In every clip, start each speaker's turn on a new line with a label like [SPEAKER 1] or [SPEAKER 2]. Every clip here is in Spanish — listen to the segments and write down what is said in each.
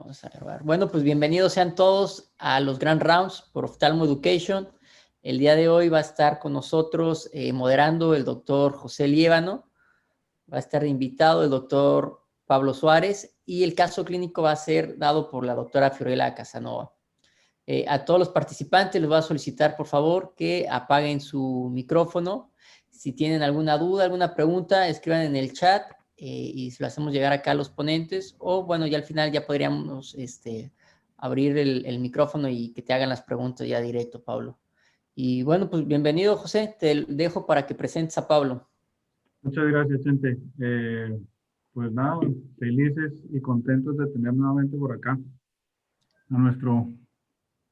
[SPEAKER 1] Vamos a grabar. Bueno, pues bienvenidos sean todos a los Grand Rounds por Oftalmo Education. El día de hoy va a estar con nosotros moderando el doctor José Liévano. Va a estar de invitado el doctor Pablo Suárez y el caso clínico va a ser dado por la doctora Fiorella Casanova. A todos los participantes les voy a solicitar, por favor, que apaguen su micrófono. Si tienen alguna duda, alguna pregunta, escriban en el chat y se lo hacemos llegar acá a los ponentes. O, bueno, ya al final ya podríamos abrir el micrófono y que te hagan las preguntas ya directo, Pablo. Y, bueno, pues bienvenido, José. Te dejo para que presentes a Pablo.
[SPEAKER 2] Muchas gracias, Chente. Pues nada, felices y contentos de tener nuevamente por acá a nuestro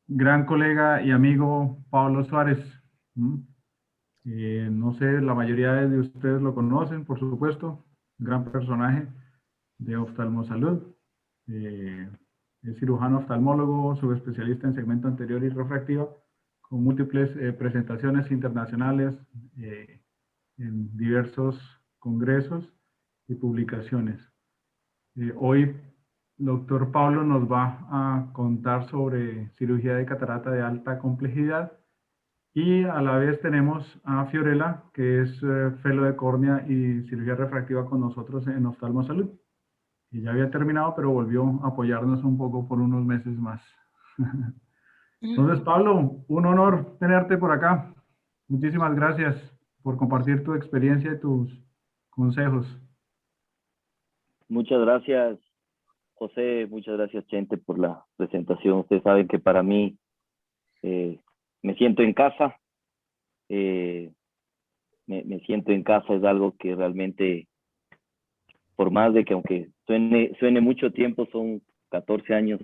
[SPEAKER 2] gran colega y amigo Pablo Suárez. No sé, la mayoría de ustedes lo conocen, por supuesto, gran personaje de Oftalmosalud. Es cirujano oftalmólogo, subespecialista en segmento anterior y refractiva, con múltiples presentaciones internacionales en diversos congresos y publicaciones. Hoy, doctor Pablo nos va a contar sobre cirugía de catarata de alta complejidad y a la vez tenemos a Fiorella, que es fellow de córnea y cirugía refractiva con nosotros en Oftalmosalud. Y ya había terminado, pero volvió a apoyarnos un poco por unos meses más. Entonces, Pablo, un honor tenerte por acá. Muchísimas gracias por compartir tu experiencia y tus consejos.
[SPEAKER 3] Muchas gracias, José. Muchas gracias, Chente, por la presentación. Ustedes saben que para mí me siento en casa. Me siento en casa, es algo que realmente, por más de que aunque suene mucho tiempo, son 14 años.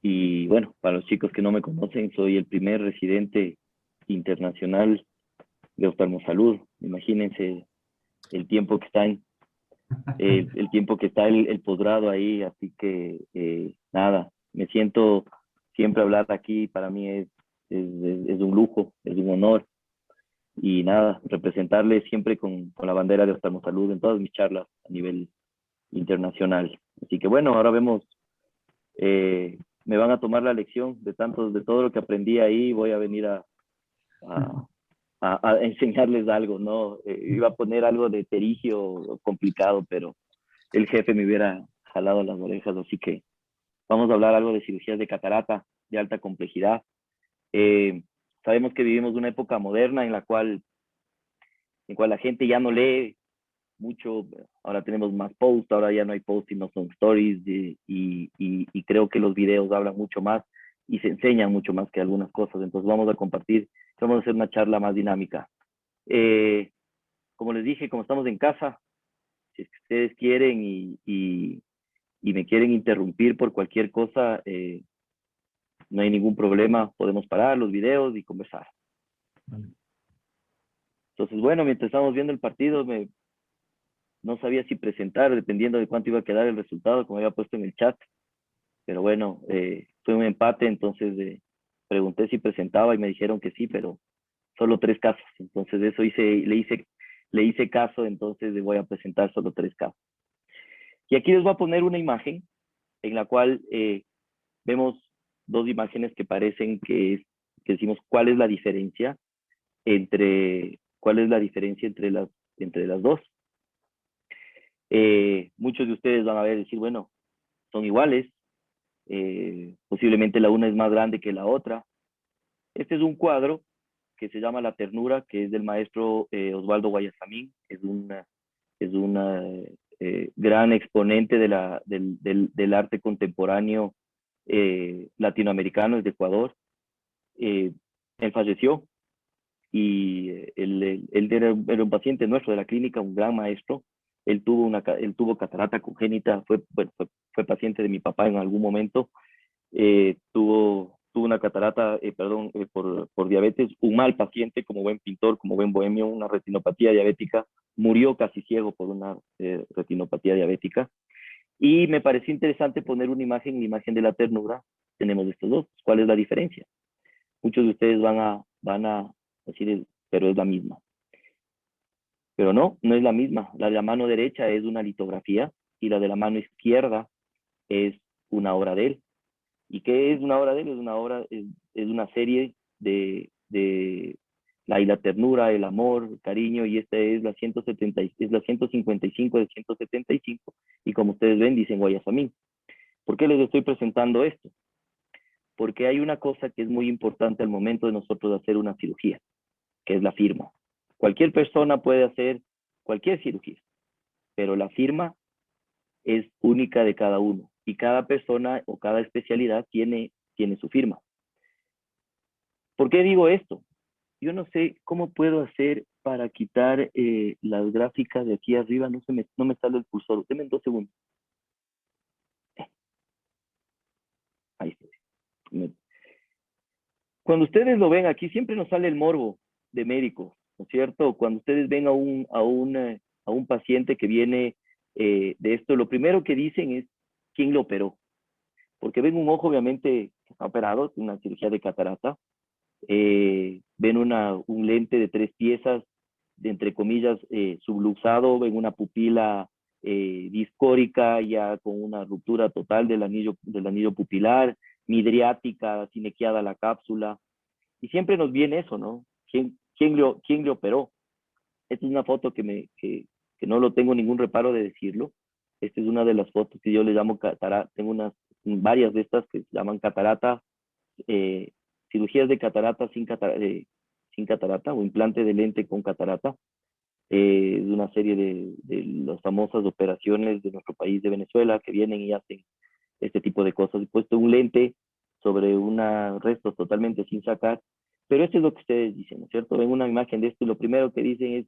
[SPEAKER 3] Y bueno, para los chicos que no me conocen, soy el primer residente internacional de Oftalmosalud. Imagínense el tiempo que está el tiempo que está el posgrado ahí, así que nada, me siento siempre hablar aquí, para mí es un lujo, es un honor, y nada, representarle siempre con la bandera de Oftalmosalud en todas mis charlas a nivel internacional. Así que bueno, ahora vemos, me van a tomar la lección de todo lo que aprendí ahí, voy a venir a enseñarles algo, ¿no? Iba a poner algo de terigio complicado, pero el jefe me hubiera jalado las orejas, así que vamos a hablar algo de cirugías de catarata de alta complejidad. Sabemos que vivimos una época moderna en la cual la gente ya no lee mucho, ahora tenemos más posts, ahora ya no hay posts, sino son stories, y creo que los videos hablan mucho más y se enseñan mucho más que algunas cosas. Entonces vamos a compartir, vamos a hacer una charla más dinámica. Como les dije, como estamos en casa, si es que ustedes quieren y me quieren interrumpir por cualquier cosa, no hay ningún problema, podemos parar los videos y conversar. Entonces, bueno, mientras estábamos viendo el partido, no sabía si presentar, dependiendo de cuánto iba a quedar el resultado, como había puesto en el chat. Pero bueno, fue un empate, entonces pregunté si presentaba y me dijeron que sí, pero solo 3 casos. Entonces eso le hice caso, entonces le voy a presentar solo 3 casos. Y aquí les voy a poner una imagen en la cual vemos 2 imágenes que parecen que decimos cuál es la diferencia entre las dos. Muchos de ustedes van a decir, bueno, son iguales, posiblemente la una es más grande que la otra. Este es un cuadro que se llama La Ternura, que es del maestro Osvaldo Guayasamín. Es una gran exponente del arte contemporáneo latinoamericano, es de Ecuador. Él falleció y él era un paciente nuestro de la clínica, un gran maestro. Él tuvo catarata congénita, fue paciente de mi papá en algún momento. Tuvo una catarata, por diabetes, un mal paciente, como buen pintor, como buen bohemio, una retinopatía diabética, murió casi ciego por una retinopatía diabética. Y me pareció interesante poner una imagen, la imagen de La Ternura. Tenemos estos dos. ¿Cuál es la diferencia? Muchos de ustedes van a decir, pero es la misma. Pero no es la misma. La de la mano derecha es una litografía y la de la mano izquierda es una obra de él. ¿Y qué es una obra de él? Es una serie de la y la ternura, el amor, el cariño, y esta es la 170, es la 155 de 175, y como ustedes ven, dicen Guayasamín. ¿Por qué les estoy presentando esto? Porque hay una cosa que es muy importante al momento de nosotros hacer una cirugía, que es la firma. Cualquier persona puede hacer cualquier cirugía, pero la firma es única de cada uno, y cada persona o cada especialidad tiene su firma. ¿Por qué digo esto? Yo no sé cómo puedo hacer para quitar las gráficas de aquí arriba. No me sale el cursor. Denme 2 segundos. Ahí está. Cuando ustedes lo ven aquí, siempre nos sale el morbo de médico, ¿no es cierto? Cuando ustedes ven a un paciente que viene de esto, lo primero que dicen es quién lo operó. Porque ven un ojo, obviamente, que está operado, una cirugía de catarata. Ven un lente de 3 piezas, de, entre comillas, subluxado, ven una pupila discórica ya con una ruptura total del anillo pupilar, midriática, sinequiada la cápsula, y siempre nos viene eso, ¿no? ¿Quién le operó? Esta es una foto que no lo tengo ningún reparo de decirlo. Esta es una de las fotos que yo le llamo catarata. Tengo varias de estas que se llaman catarata, cirugías de catarata sin catarata, o implante de lente con catarata. Es una serie de las famosas operaciones de nuestro país de Venezuela que vienen y hacen este tipo de cosas. He puesto un lente sobre restos totalmente sin sacar, pero esto es lo que ustedes dicen, ¿no es cierto? Ven una imagen de esto y lo primero que dicen es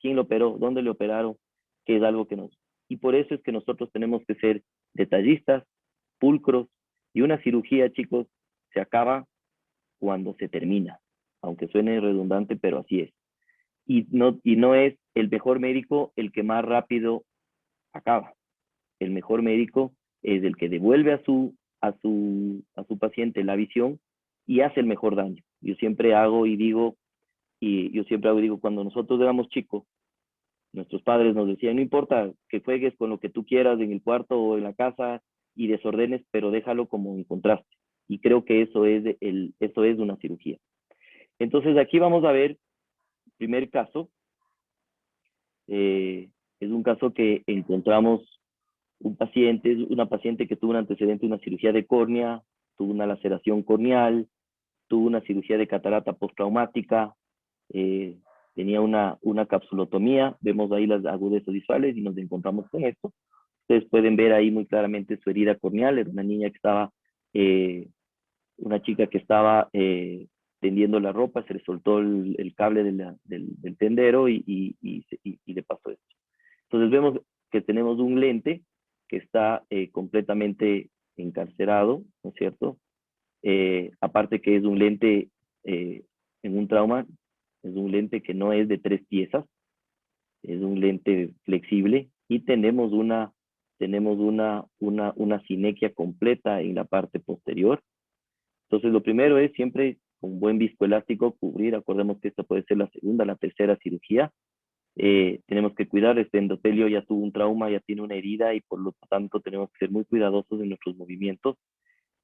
[SPEAKER 3] quién lo operó, dónde le operaron, que es algo que nos... Y por eso es que nosotros tenemos que ser detallistas, pulcros, y una cirugía, chicos, se acaba cuando se termina, aunque suene redundante, pero así es. Y no es el mejor médico el que más rápido acaba. El mejor médico es el que devuelve a su paciente la visión y hace el mejor daño. Yo siempre hago y digo, cuando nosotros éramos chicos, nuestros padres nos decían, no importa que juegues con lo que tú quieras en el cuarto o en la casa y desordenes, pero déjalo como encontraste. Y creo que eso es una cirugía. Entonces aquí vamos a ver, primer caso, es un caso que encontramos una paciente que tuvo un antecedente de una cirugía de córnea, tuvo una laceración corneal, tuvo una cirugía de catarata postraumática, tenía una capsulotomía, vemos ahí las agudezas visuales y nos encontramos con esto. Ustedes pueden ver ahí muy claramente su herida corneal, era una niña que estaba, una chica que estaba tendiendo la ropa, se le soltó el cable del tendero y le pasó esto. Entonces vemos que tenemos un lente que está completamente encarcerado, ¿no es cierto? Aparte que es un lente en un trauma, es un lente que no es de 3 piezas, es un lente flexible, y tenemos una sinequia completa en la parte posterior. Entonces lo primero es siempre con buen viscoelástico cubrir. Acordemos que esta puede ser la segunda, la tercera cirugía. Tenemos que cuidar, este endotelio ya tuvo un trauma, ya tiene una herida, y por lo tanto tenemos que ser muy cuidadosos en nuestros movimientos.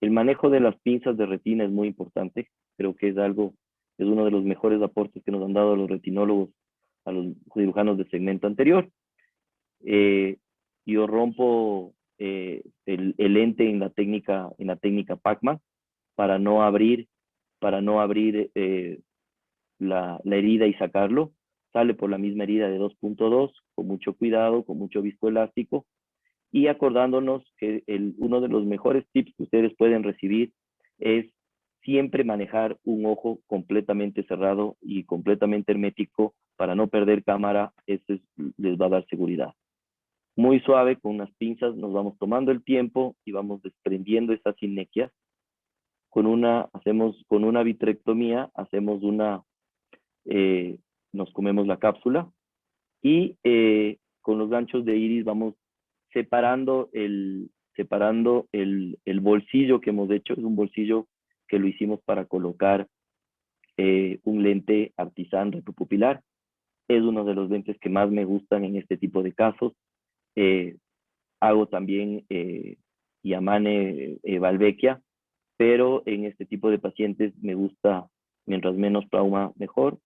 [SPEAKER 3] El manejo de las pinzas de retina es muy importante. Creo que es uno de los mejores aportes que nos han dado los retinólogos a los cirujanos de segmento anterior. Yo rompo el lente en la técnica Pacman para no abrir la herida y sacarlo. Sale por la misma herida de 2.2, con mucho cuidado, con mucho viscoelástico, y acordándonos que uno de los mejores tips que ustedes pueden recibir es siempre manejar un ojo completamente cerrado y completamente hermético para no perder cámara. Eso les va a dar seguridad. Muy suave, con unas pinzas, nos vamos tomando el tiempo y vamos desprendiendo estas sinequias. Con una vitrectomía, nos comemos la cápsula, y con los ganchos de iris vamos separando el bolsillo que hemos hecho. Es un bolsillo que lo hicimos para colocar un lente Artisan retropupilar. Es uno de los lentes que más me gustan en este tipo de casos. Hago también Yamane Valvecchia, pero en este tipo de pacientes me gusta, mientras menos trauma, mejor.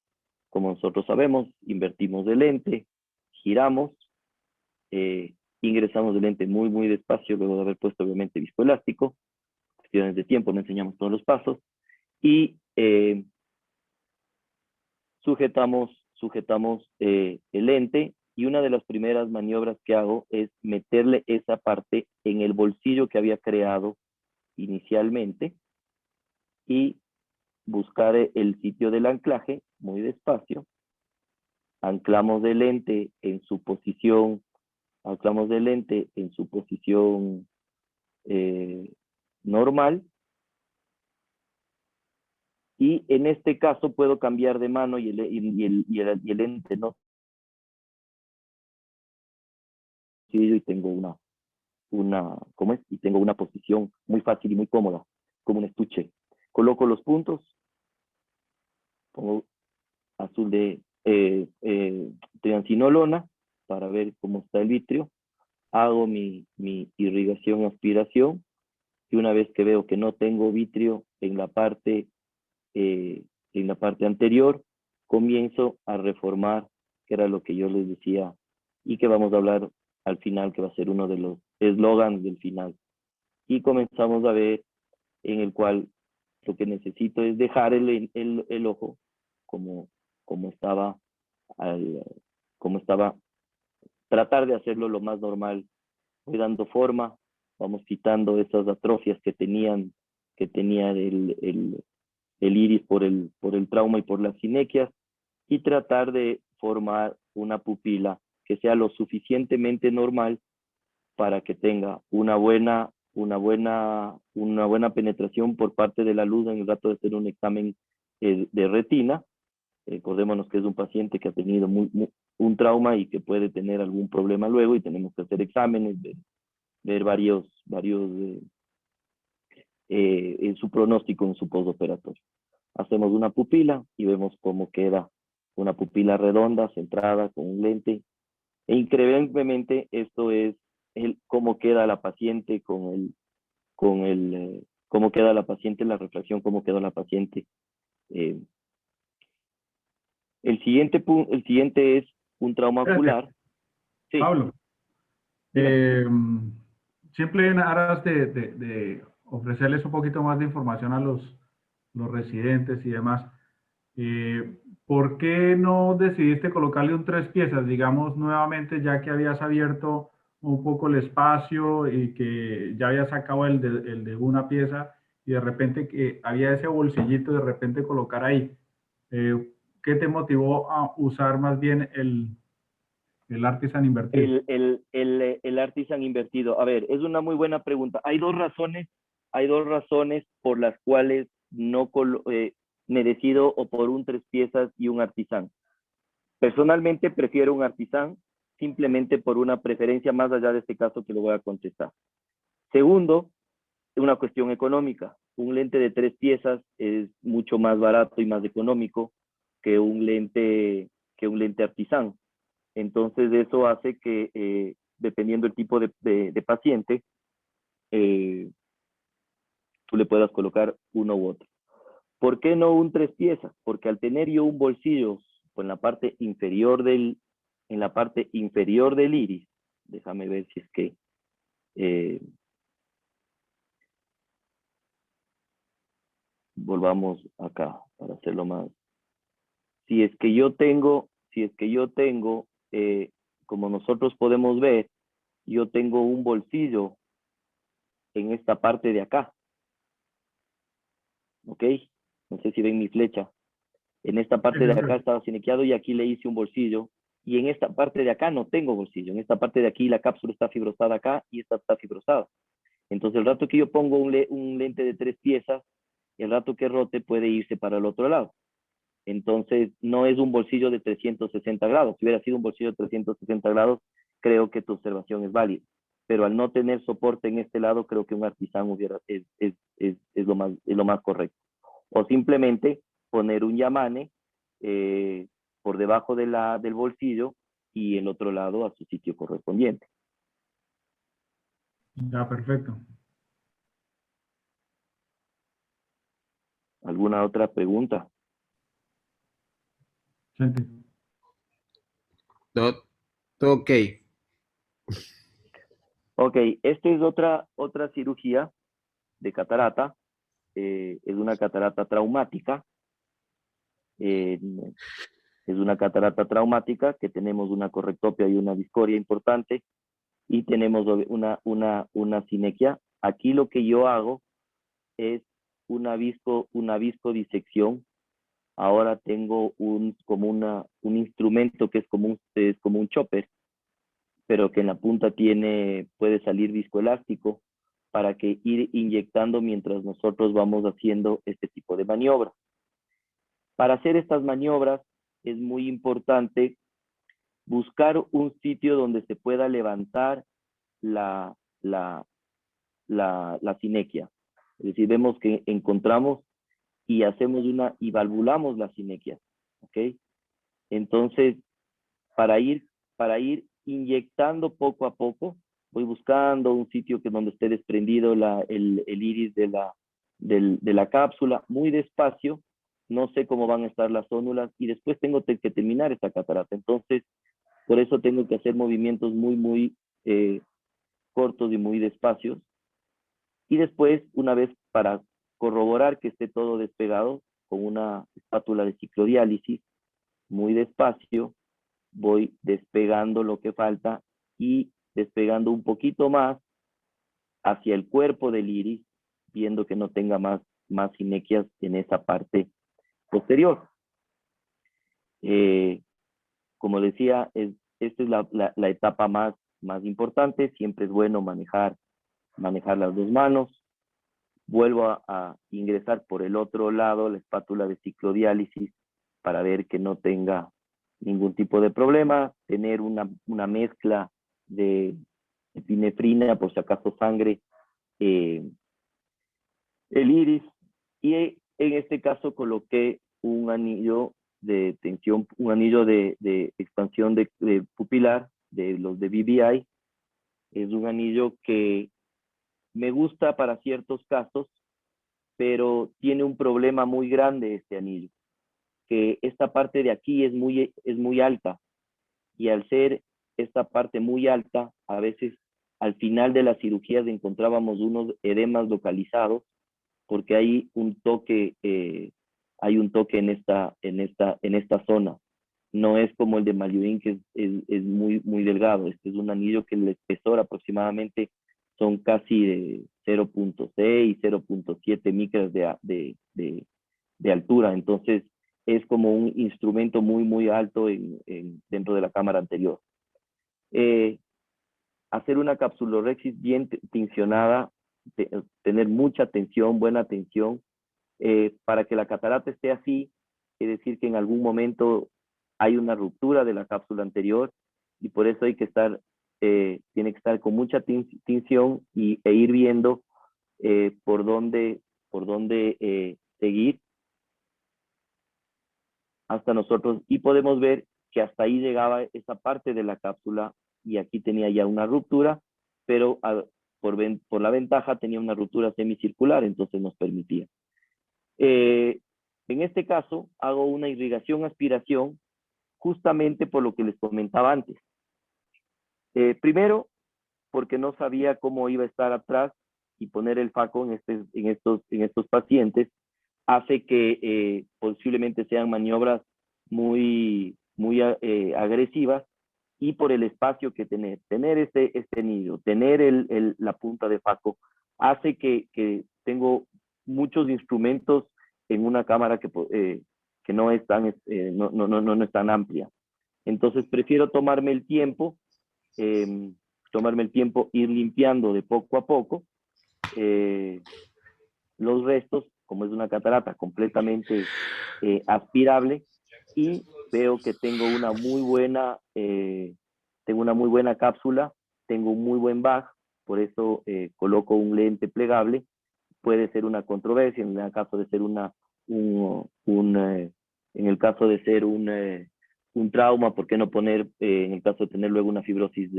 [SPEAKER 3] Como nosotros sabemos, invertimos de lente, giramos, ingresamos de lente muy, muy despacio, luego de haber puesto obviamente viscoelástico, cuestiones de tiempo, no enseñamos todos los pasos, y sujetamos el lente, y una de las primeras maniobras que hago es meterle esa parte en el bolsillo que había creado inicialmente y buscar el sitio del anclaje muy despacio. Anclamos el lente en su posición, normal, y en este caso puedo cambiar de mano y el lente no. Y tengo y tengo una posición muy fácil y muy cómoda, como un estuche. Coloco los puntos, pongo azul de triancinolona para ver cómo está el vitrio, hago mi irrigación, aspiración, y una vez que veo que no tengo vitrio en la parte anterior, comienzo a reformar, que era lo que yo les decía y que vamos a hablar al final, que va a ser uno de los eslogans del final. Y comenzamos a ver en el cual lo que necesito es dejar el ojo como estaba, tratar de hacerlo lo más normal. Voy dando forma, vamos quitando esas atrofias que tenía el iris por el trauma y por las sinequias, y tratar de formar una pupila que sea lo suficientemente normal para que tenga una buena penetración por parte de la luz en el rato de hacer un examen de retina. Acordémonos que es un paciente que ha tenido un trauma y que puede tener algún problema luego, y tenemos que hacer exámenes, ver varios en su pronóstico, en su postoperatorio. Hacemos una pupila y vemos cómo queda una pupila redonda, centrada, con un lente. E increíblemente esto es cómo queda la paciente cómo queda la paciente en la refracción, cómo queda la paciente. El siguiente es un trauma ocular.
[SPEAKER 2] Sí. Pablo, siempre en aras de ofrecerles un poquito más de información a los residentes y demás, ¿por qué no decidiste colocarle un 3 piezas, digamos, nuevamente, ya que habías abierto un poco el espacio y que ya habías sacado el de una pieza, y de repente que había ese bolsillito, de repente colocar ahí? ¿Qué te motivó a usar más bien el Artisan invertido?
[SPEAKER 3] El Artisan invertido. A ver, es una muy buena pregunta. Hay dos razones por las cuales no me decido o por un 3 piezas y un Artisan. Personalmente prefiero un Artisan, simplemente por una preferencia más allá de este caso que lo voy a contestar. Segundo, una cuestión económica. Un lente de 3 piezas es mucho más barato y más económico que un lente Artisan. Entonces eso hace que, dependiendo del tipo de paciente, tú le puedas colocar uno u otro. ¿Por qué no un 3 piezas? Porque al tener yo un bolsillo en la parte inferior del iris, déjame ver si es que volvamos acá para hacerlo más. Si es que yo tengo, como nosotros podemos ver, yo tengo un bolsillo en esta parte de acá. ¿Ok? No sé si ven mi flecha. En esta parte de acá estaba sinequiado y aquí le hice un bolsillo. Y en esta parte de acá no tengo bolsillo. En esta parte de aquí la cápsula está fibrosada acá y esta está fibrosada. Entonces el rato que yo pongo un lente de 3 piezas, el rato que rote puede irse para el otro lado. Entonces no es un bolsillo de 360 grados. Si hubiera sido un bolsillo de 360 grados, creo que tu observación es válida. Pero al no tener soporte en este lado, creo que un Artisan es lo más correcto. O simplemente poner un Yamane por debajo del bolsillo y el otro lado a su sitio correspondiente.
[SPEAKER 2] Ya, perfecto.
[SPEAKER 3] ¿Alguna otra pregunta?
[SPEAKER 2] Chente.
[SPEAKER 4] Todo ok.
[SPEAKER 3] Ok, esta es otra cirugía de catarata. Es una catarata traumática. Es una catarata traumática que tenemos una correctopia y una discoria importante y tenemos una sinequia. Aquí lo que yo hago es una viscodisección. Ahora tengo un instrumento que es como un chopper, pero que en la punta puede salir viscoelástico para que ir inyectando mientras nosotros vamos haciendo este tipo de maniobras. Para hacer estas maniobras es muy importante buscar un sitio donde se pueda levantar la sinequia. Es decir, vemos que encontramos y valvulamos la sinequia. ¿Ok? Entonces, para ir inyectando poco a poco, voy buscando un sitio donde esté desprendido el iris de la cápsula, muy despacio. No sé cómo van a estar las ónulas y después tengo que terminar esta catarata. Entonces, por eso tengo que hacer movimientos muy cortos y muy despacios. Y después, una vez para corroborar que esté todo despegado, con una espátula de ciclodiálisis, muy despacio, voy despegando lo que falta y despegando un poquito más hacia el cuerpo del iris, viendo que no tenga más sinequias en esa parte posterior. Como decía, esta es la etapa más importante. Siempre es bueno manejar las dos manos. Vuelvo a ingresar por el otro lado la espátula de ciclodiálisis para ver que no tenga ningún tipo de problema, tener una mezcla de epinefrina, por si acaso sangre, el iris, y en este caso coloqué un anillo de tensión, un anillo de expansión de pupilar, de los de BBI. Es un anillo que me gusta para ciertos casos, pero tiene un problema muy grande este anillo, que esta parte de aquí es muy alta, y al ser esta parte muy alta, a veces al final de las cirugías encontrábamos unos edemas localizados, porque hay un toque en esta zona. No es como el de Maluín, que es muy delgado. Este es un anillo que el espesor aproximadamente son casi de 0.6, 0.7 micras de altura. Entonces, es como un instrumento muy alto dentro de la cámara anterior. Hacer una capsulorhexis bien tensionada, tener mucha tensión, buena tensión, para que la catarata esté así, es decir, que en algún momento hay una ruptura de la cápsula anterior, y por eso tiene que estar con mucha tensión e ir viendo por dónde seguir hasta nosotros, y podemos ver que hasta ahí llegaba esa parte de la cápsula y aquí tenía ya una ruptura, pero por la ventaja tenía una ruptura semicircular, entonces nos permitía. En este caso hago una irrigación aspiración justamente por lo que les comentaba antes. Primero, porque no sabía cómo iba a estar atrás, y poner el faco en estos pacientes hace que posiblemente sean maniobras muy agresivas, y por el espacio que tener este anillo, tener la punta de faco, hace que tengo muchos instrumentos en una cámara que no es tan amplia. Entonces prefiero tomarme el tiempo, ir limpiando de poco a poco los restos, como es una catarata completamente aspirable, y veo que tengo una muy buena cápsula, tengo un muy buen bag, por eso coloco un lente plegable. Puede ser una controversia en el caso de ser un trauma. ¿Por qué no poner, en el caso de tener luego una fibrosis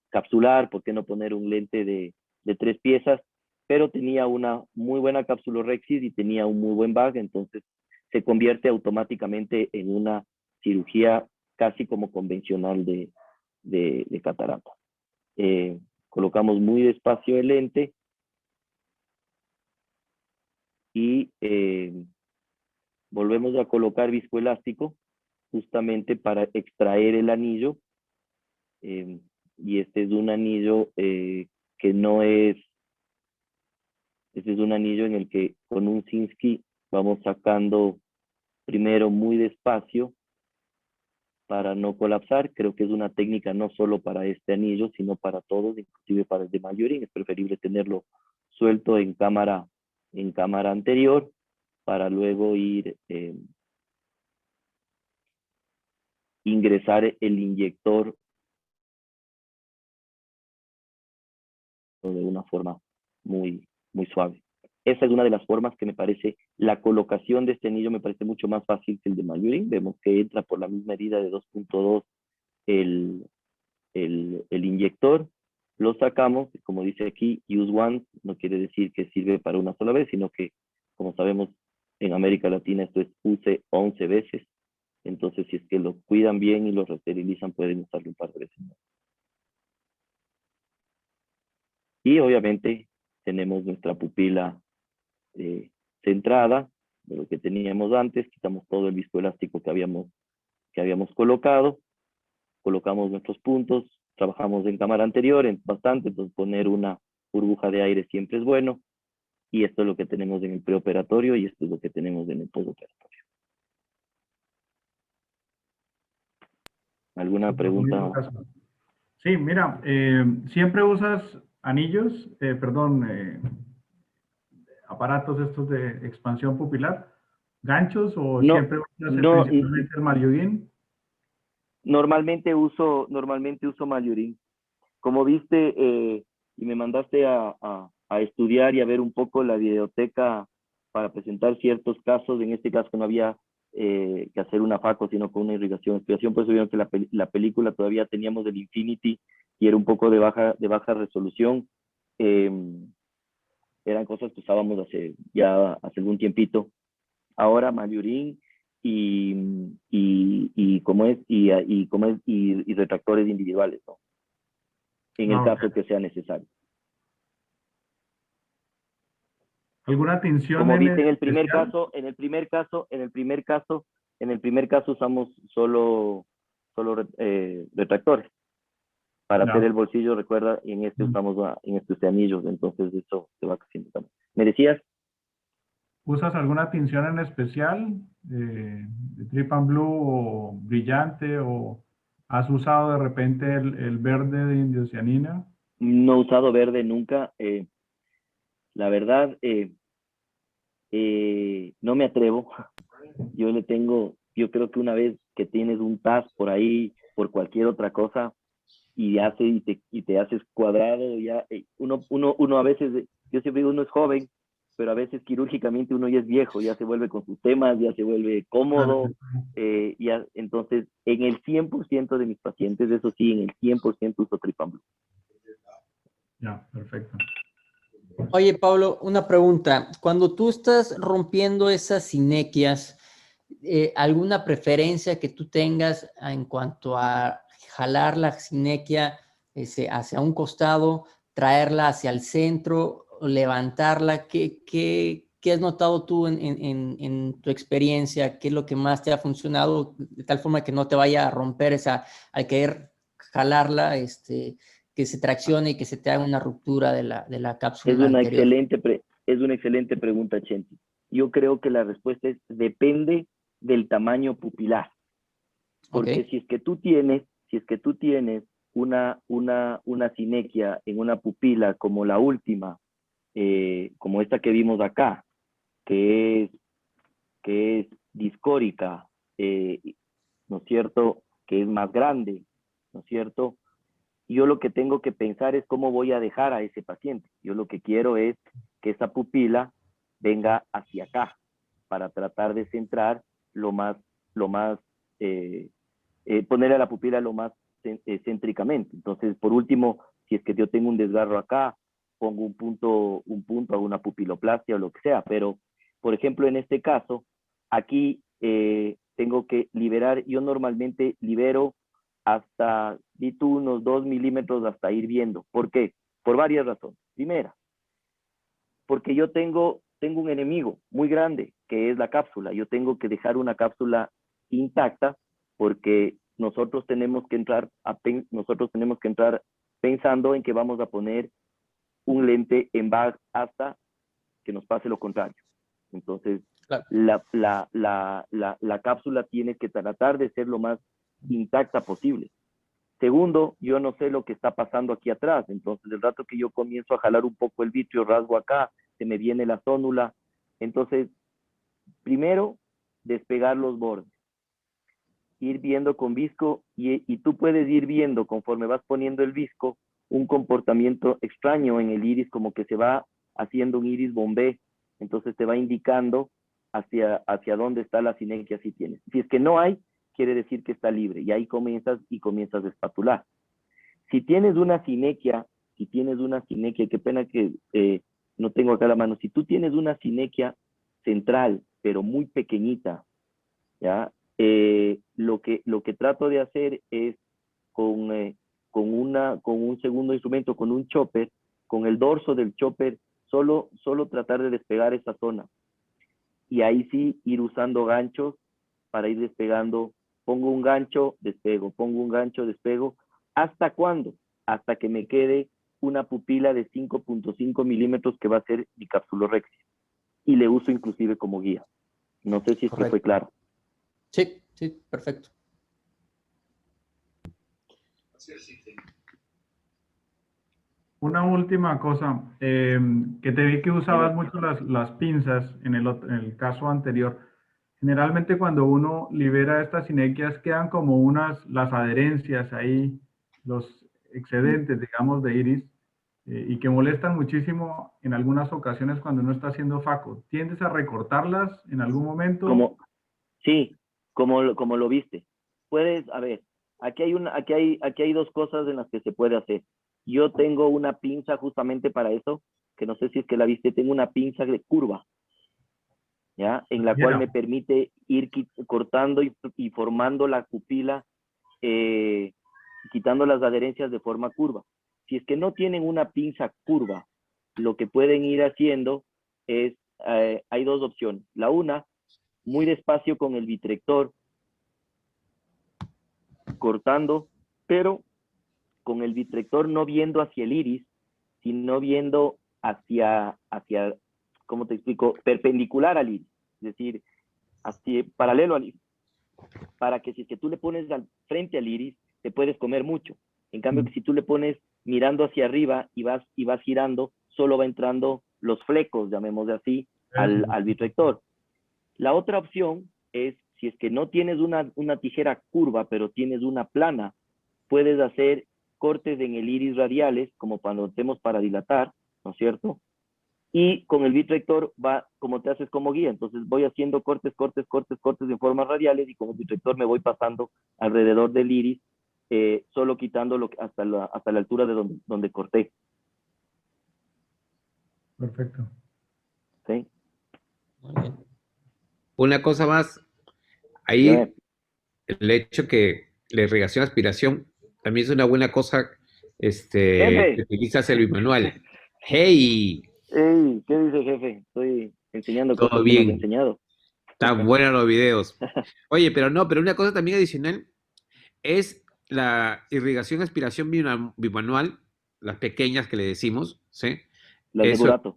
[SPEAKER 3] capsular, por qué no poner un lente de 3 piezas? pero tenía una muy buena capsulorhexis y tenía un muy buen bag, entonces se convierte automáticamente en una cirugía casi como convencional de catarata. Colocamos muy despacio el lente y volvemos a colocar viscoelástico justamente para extraer el anillo. Y este es un anillo que no es, este es un anillo en el que con un Sinskey vamos sacando primero muy despacio para no colapsar. Creo que es una técnica no solo para este anillo, sino para todos, inclusive para el de Majoring. Es preferible tenerlo suelto en cámara anterior para luego ir ingresar el inyector de una forma muy suave. Esa es una de las formas que me parece, la colocación de este anillo me parece mucho más fácil que el de Majoring. Vemos que entra por la misma herida de 2.2 el inyector, lo sacamos, como dice aquí, use once, no quiere decir que sirve para una sola vez, sino que, como sabemos, en América Latina esto es use 11 veces. Entonces, si es que lo cuidan bien y lo resterilizan, pueden usarlo un par de veces más. Y obviamente tenemos nuestra pupila centrada, de lo que teníamos antes. Quitamos todo el viscoelástico que habíamos colocado, colocamos nuestros puntos, trabajamos en cámara anterior bastante, entonces poner una burbuja de aire siempre es bueno. Y esto es lo que tenemos en el preoperatorio y esto es lo que tenemos en el postoperatorio. ¿Alguna pregunta?
[SPEAKER 2] Sí, mira, ¿siempre usas anillos, aparatos estos de expansión pupilar, ganchos, o
[SPEAKER 3] No,
[SPEAKER 2] siempre usas
[SPEAKER 3] no,
[SPEAKER 2] principalmente el Majoring?
[SPEAKER 3] normalmente uso Majoring. Como viste, y me mandaste a estudiar y a ver un poco la videoteca para presentar ciertos casos, en este caso no había que hacer una FACO, sino con una irrigación. Por eso vieron que la película todavía teníamos el Infinity y era un poco de baja resolución. Eran cosas que usábamos hace algún tiempito. Ahora Majoring y retractores individuales, ¿no? En el caso que sea necesario.
[SPEAKER 2] ¿Alguna tinción?
[SPEAKER 3] Como viste en el primer caso usamos solo retractores. Para hacer el bolsillo, recuerda, y en este usamos anillos, entonces eso se va haciendo también. ¿Me decías?
[SPEAKER 2] ¿Usas alguna tinción en especial? ¿De Trip and Blue o brillante? ¿O has usado de repente el verde de indocianina?
[SPEAKER 3] No he usado verde nunca. La verdad, no me atrevo. Yo creo que una vez que tienes un TAS por ahí, por cualquier otra cosa, y te haces cuadrado, ya uno a veces, yo siempre digo, uno es joven, pero a veces quirúrgicamente uno ya es viejo, ya se vuelve con sus temas, ya se vuelve cómodo, entonces en el 100% de mis pacientes, eso sí, en el 100% uso Trip and Blue.
[SPEAKER 2] Ya, perfecto.
[SPEAKER 1] Oye, Pablo, una pregunta. Cuando tú estás rompiendo esas sinequias, ¿alguna preferencia que tú tengas en cuanto a jalar la sinequia hacia un costado, traerla hacia el centro, levantarla? ¿Qué has notado tú en tu experiencia? ¿Qué es lo que más te ha funcionado de tal forma que no te vaya a romper al querer jalarla, que se traccione y que se te haga una ruptura de la cápsula anterior?
[SPEAKER 3] Es una excelente pregunta, Chenti. Yo creo que la respuesta es depende del tamaño pupilar. Porque si es que tú tienes una sinequia en una pupila como la última, como esta que vimos acá, que es discórica, ¿no es cierto? Que es más grande, ¿no es cierto? Yo lo que tengo que pensar es cómo voy a dejar a ese paciente. Yo lo que quiero es que esa pupila venga hacia acá para tratar de centrar poner a la pupila lo más céntricamente. Entonces, por último, si es que yo tengo un desgarro acá pongo un punto, hago una pupiloplastia o lo que sea, pero, por ejemplo, en este caso, aquí tengo que liberar, yo normalmente libero hasta, di tú, unos 2 milímetros hasta ir viendo. ¿Por qué? Por varias razones. Primera, porque yo tengo un enemigo muy grande, que es la cápsula. Yo tengo que dejar una cápsula intacta porque nosotros tenemos que entrar pensando en que vamos a poner un lente en bag hasta que nos pase lo contrario. Entonces, claro, la cápsula tiene que tratar de ser lo más intacta posible. Segundo, yo no sé lo que está pasando aquí atrás. Entonces, el rato que yo comienzo a jalar un poco el vitrio, rasgo acá, se me viene la zónula. Entonces, primero, despegar los bordes. Ir viendo con visco y tú puedes ir viendo conforme vas poniendo el visco un comportamiento extraño en el iris, como que se va haciendo un iris bombé. Entonces te va indicando hacia dónde está la sinequia si tienes. Si es que no hay, quiere decir que está libre y ahí comienzas a espatular. Si tienes una sinequia, qué pena que no tengo acá la mano, si tú tienes una sinequia central, pero muy pequeñita, ¿ya? Lo que trato de hacer es con un segundo instrumento, con un chopper, con el dorso del chopper, solo tratar de despegar esa zona. Y ahí sí ir usando ganchos para ir despegando. Pongo un gancho, despego, pongo un gancho, despego. ¿Hasta cuándo? Hasta que me quede una pupila de 5.5 milímetros que va a ser mi capsulorhexia. Y le uso inclusive como guía. No sé si es que fue claro.
[SPEAKER 1] Sí, sí, perfecto.
[SPEAKER 2] Una última cosa, que te vi que usabas mucho las pinzas en el caso anterior. Generalmente cuando uno libera estas sinequias quedan como las adherencias ahí, los excedentes, digamos, de iris, y que molestan muchísimo en algunas ocasiones cuando uno está haciendo faco. ¿Tiendes a recortarlas en algún momento?
[SPEAKER 3] Sí, como lo viste. Puedes, a ver, aquí hay dos cosas en las que se puede hacer. Yo tengo una pinza justamente para eso, que no sé si es que la viste, tengo una pinza de curva, ¿ya? En la cual me permite ir cortando y formando la pupila, quitando las adherencias de forma curva. Si es que no tienen una pinza curva, lo que pueden ir haciendo es, hay dos opciones. La una, muy despacio con el vitrector, cortando, pero con el vitrector no viendo hacia el iris, sino viendo hacia, ¿cómo te explico? Perpendicular al iris, es decir, así, paralelo al iris, para que si es que tú le pones frente al iris, te puedes comer mucho. En cambio, que si tú le pones mirando hacia arriba y vas girando, solo va entrando los flecos, llamémosle así, al vitrector. La otra opción es, si es que no tienes una tijera curva, pero tienes una plana, puedes hacer cortes en el iris radiales, como cuando hacemos para dilatar, ¿no es cierto? Y con el vitrector va, como te haces como guía. Entonces voy haciendo cortes en formas radiales y con el vitrector me voy pasando alrededor del iris, solo quitándolo hasta la altura de donde corté.
[SPEAKER 2] Perfecto.
[SPEAKER 3] ¿Sí?
[SPEAKER 4] Muy bien. Una cosa más, ahí el hecho que la irrigación aspiración también es una buena cosa, que utilizas el bimanual. ¡Hey!
[SPEAKER 3] ¡Hey! ¿Qué dice, jefe? Estoy enseñando
[SPEAKER 4] Todo
[SPEAKER 3] cosas
[SPEAKER 4] bien.
[SPEAKER 3] que nos he enseñado.
[SPEAKER 4] Están buenos los videos. Oye, pero una cosa también adicional es la irrigación aspiración bimanual, las pequeñas que le decimos, ¿sí?
[SPEAKER 3] Las de
[SPEAKER 4] Eso,
[SPEAKER 3] burato.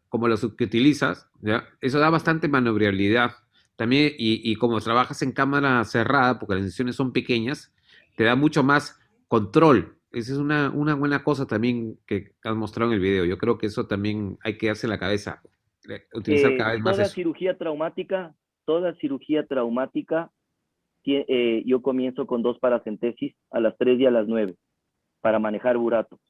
[SPEAKER 4] como los que utilizas, ¿ya? Eso da bastante maniobrabilidad. También, y como trabajas en cámara cerrada, porque las incisiones son pequeñas, te da mucho más control. Esa es una buena cosa también que has mostrado en el video. Yo creo que eso también hay que darse en la cabeza. Utilizar cada vez más eso.
[SPEAKER 3] Toda cirugía traumática, yo comienzo con 2 paracentesis a las 3 y a las 9 para manejar buratos.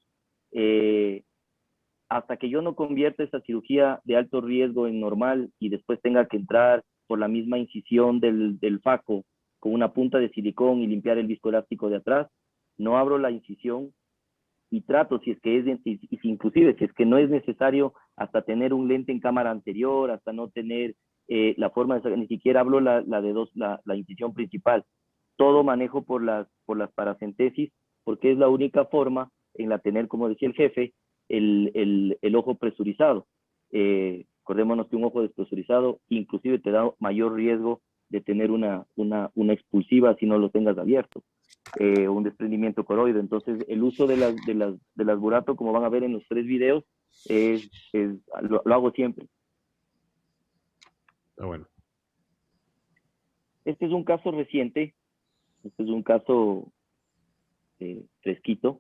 [SPEAKER 3] Hasta que yo no convierta esa cirugía de alto riesgo en normal y después tenga que entrar por la misma incisión del faco con una punta de silicón y limpiar el viscoelástico de atrás, no abro la incisión y trato, si es que es, y si inclusive, si es que no es necesario hasta tener un lente en cámara anterior, hasta no tener la forma de sacar, ni siquiera hablo la incisión principal, todo manejo por las paracentesis, porque es la única forma en la tener, como decía el jefe, el ojo presurizado. Acordémonos que un ojo despresurizado inclusive te da mayor riesgo de tener una expulsiva si no lo tengas abierto, un desprendimiento coroide. Entonces, el uso de las Burato, como van a ver en los 3 videos, lo hago siempre.
[SPEAKER 4] Ah, bueno.
[SPEAKER 3] Este es un caso reciente, este es un caso fresquito.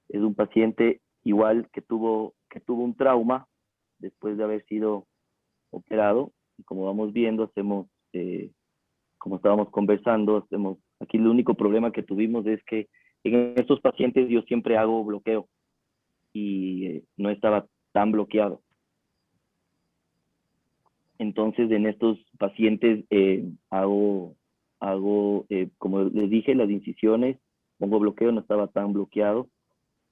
[SPEAKER 3] Es un paciente igual que tuvo un trauma después de haber sido operado. Y como vamos viendo, hacemos, como estábamos conversando, aquí el único problema que tuvimos es que en estos pacientes yo siempre hago bloqueo y no estaba tan bloqueado. Entonces, en estos pacientes hago como les dije, las incisiones, pongo bloqueo, no estaba tan bloqueado.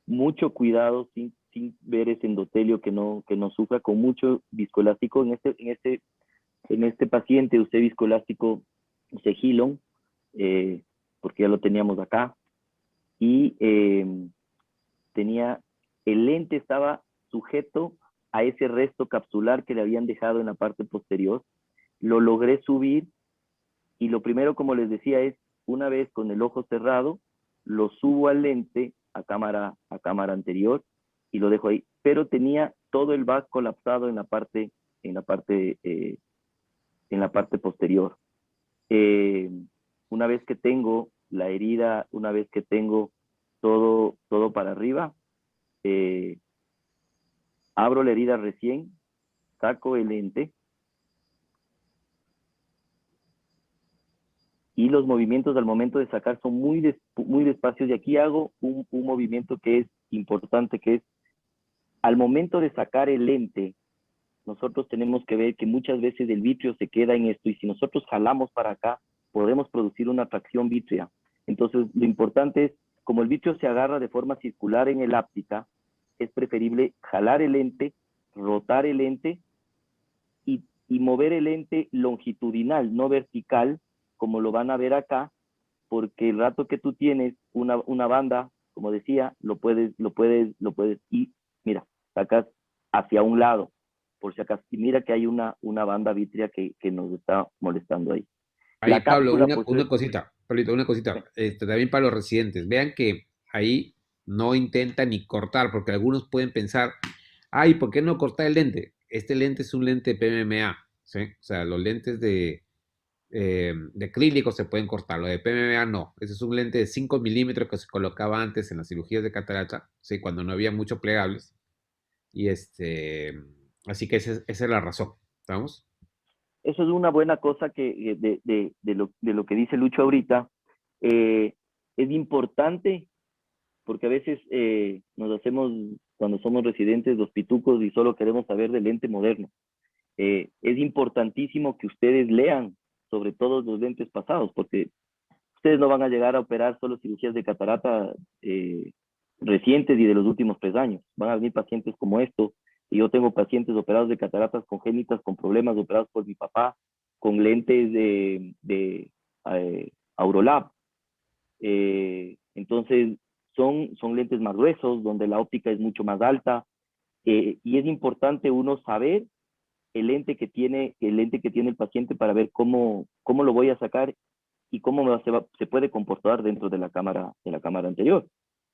[SPEAKER 3] Mucho cuidado sin ver ese endotelio que no sufra, con mucho viscoelástico. En este paciente usé viscoelástico, usé Hilon, porque ya lo teníamos acá, y el lente estaba sujeto a ese resto capsular que le habían dejado en la parte posterior. Lo logré subir y lo primero, como les decía, es una vez con el ojo cerrado, lo subo al lente a cámara anterior y lo dejo ahí. Pero tenía todo el back colapsado en la parte posterior. Una vez que tengo la herida, una vez que tengo todo para arriba, abro la herida recién, saco el lente y los movimientos al momento de sacar son muy despacios, y aquí hago un movimiento que es importante, que es al momento de sacar el lente, nosotros tenemos que ver que muchas veces el vitrio se queda en esto, y si nosotros jalamos para acá, podemos producir una tracción vítrea. Entonces, lo importante es, como el vitrio se agarra de forma circular en el áptica, es preferible jalar el lente, rotar el lente y mover el lente longitudinal, no vertical, como lo van a ver acá, porque el rato que tú tienes una banda, como decía, lo puedes, y mira, sacas hacia un lado, por si acaso, y mira que hay una banda vítrea que nos está molestando ahí.
[SPEAKER 4] Ahí,
[SPEAKER 3] La
[SPEAKER 4] Pablo,
[SPEAKER 3] cápsula,
[SPEAKER 4] una cosita, Pablito, una cosita. También para los residentes. Vean que ahí no intentan ni cortar, porque algunos pueden pensar, ay, ¿por qué no cortar el lente? Este lente es un lente PMMA, ¿sí? O sea, los lentes de acrílico se pueden cortar, lo de PMMA no. Ese es un lente de 5 milímetros que se colocaba antes en las cirugías de catarata, ¿sí? Cuando no había mucho plegables. Y así que esa es la razón, ¿estamos?
[SPEAKER 3] eso es una buena cosa que de lo que dice Lucho ahorita. Es importante porque a veces nos hacemos, cuando somos residentes, los pitucos y solo queremos saber del lente moderno. Es importantísimo que ustedes lean sobre todos los lentes pasados, porque ustedes no van a llegar a operar solo cirugías de catarata recientes y de los últimos 3 años. Van a venir pacientes como estos, y yo tengo pacientes operados de cataratas congénitas con problemas operados por mi papá, con lentes de Aurolab. Entonces, son lentes más gruesos, donde la óptica es mucho más alta, y es importante uno saber el lente que tiene el paciente para ver cómo lo voy a sacar y cómo se puede comportar dentro de la cámara anterior.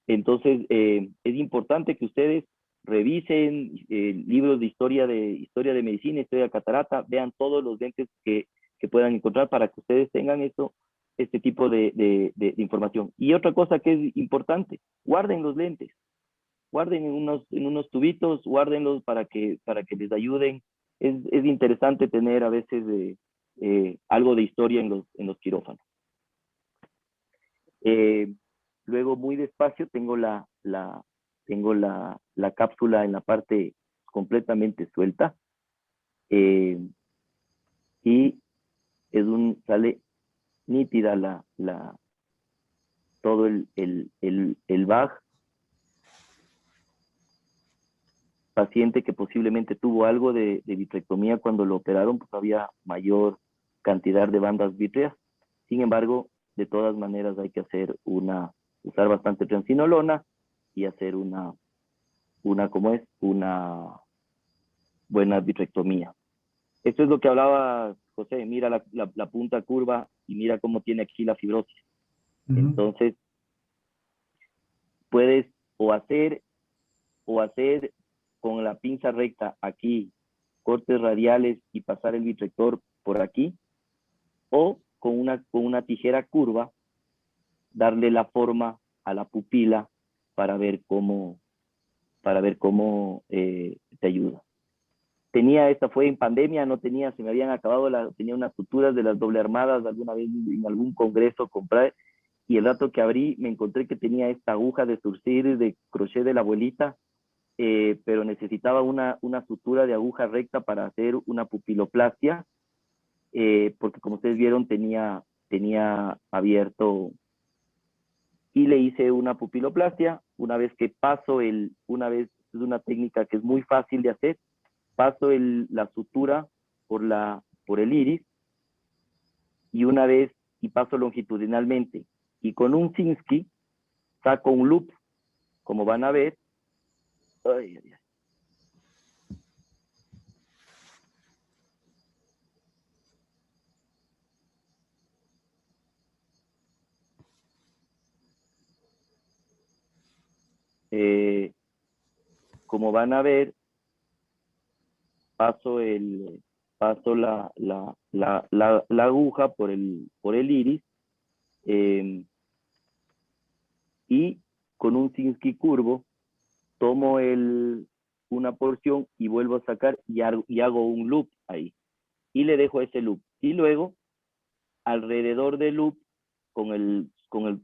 [SPEAKER 3] Entonces, es importante que ustedes revisen libros de historia de medicina, historia de catarata, vean todos los lentes que puedan encontrar para que ustedes tengan este tipo de información. Y otra cosa que es importante, guarden los lentes, guarden en unos tubitos, guárdenlos para que les ayuden. Es interesante tener a veces algo de historia en los quirófanos. Luego, muy despacio, tengo la cápsula en la parte completamente suelta, y sale nítida todo el BAG. Paciente que posiblemente tuvo algo de vitrectomía cuando lo operaron, pues había mayor cantidad de bandas vítreas. Sin embargo, de todas maneras hay que hacer usar bastante triamcinolona y hacer una buena vitrectomía. Esto es lo que hablaba José, mira la punta curva y mira cómo tiene aquí la fibrosis. Entonces, puedes o hacer con la pinza recta aquí, cortes radiales y pasar el vitrector por aquí, o con una tijera curva, darle la forma a la pupila para ver cómo te ayuda. Esta fue en pandemia, se me habían acabado, tenía unas suturas de las doble armadas, alguna vez en algún congreso compré, y el rato que abrí me encontré que tenía esta aguja de surcir de crochet de la abuelita, pero necesitaba una sutura de aguja recta para hacer una pupiloplastia, porque como ustedes vieron tenía abierto, y le hice una pupiloplastia. Una vez que es una técnica que es muy fácil de hacer, paso la sutura por el iris, y paso longitudinalmente, y con un Sinskey saco un loop, como van a ver. Ay, ay, ay. Como van a ver, paso la aguja por el iris, y con un Sinskey curvo tomo una porción y vuelvo a sacar y hago un loop ahí, y le dejo ese loop, y luego alrededor del loop con el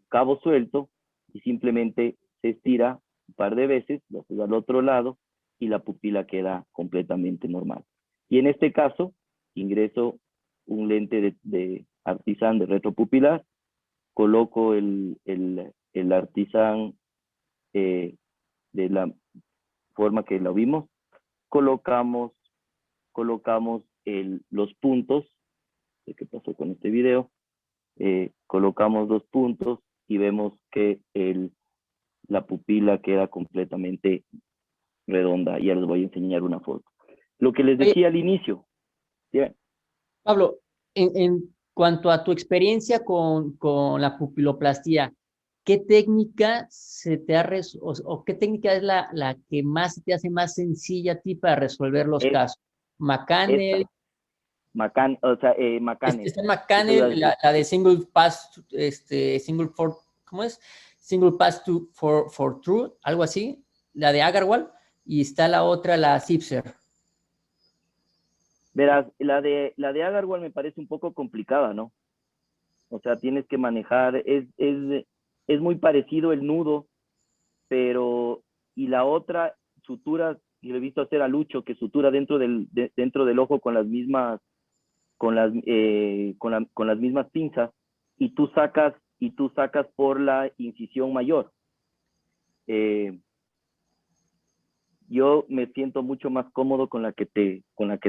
[SPEAKER 3] cabo suelto, y simplemente se estira un par de veces, lo haces al otro lado, y la pupila queda completamente normal. Y en este caso, ingreso un lente de Artisan de retropupilar, coloco el Artisan de la forma que lo vimos, colocamos los puntos. ¿Qué pasó con este video? Colocamos 2 puntos y vemos que la pupila queda completamente redonda. Ya les voy a enseñar una foto. Lo que les decía al inicio. ¿Sí?
[SPEAKER 1] Pablo, en cuanto a tu experiencia con la pupiloplastía, ¿qué técnica o qué técnica es la que más te hace más sencilla a ti para resolver los casos? ¿McCannel?
[SPEAKER 3] McCannel.
[SPEAKER 1] Está McCannel, la de single pass, ¿cómo es? Single pass for truth, algo así, la de Agarwal, y está la otra, la Zipser.
[SPEAKER 3] Verás, la de Agarwal me parece un poco complicada, ¿no? O sea, tienes que manejar, es muy parecido el nudo, pero, y la otra, sutura, y lo he visto hacer a Lucho, que sutura dentro del ojo con las mismas pinzas, y tú sacas por la incisión mayor. Yo me siento mucho más cómodo con la que te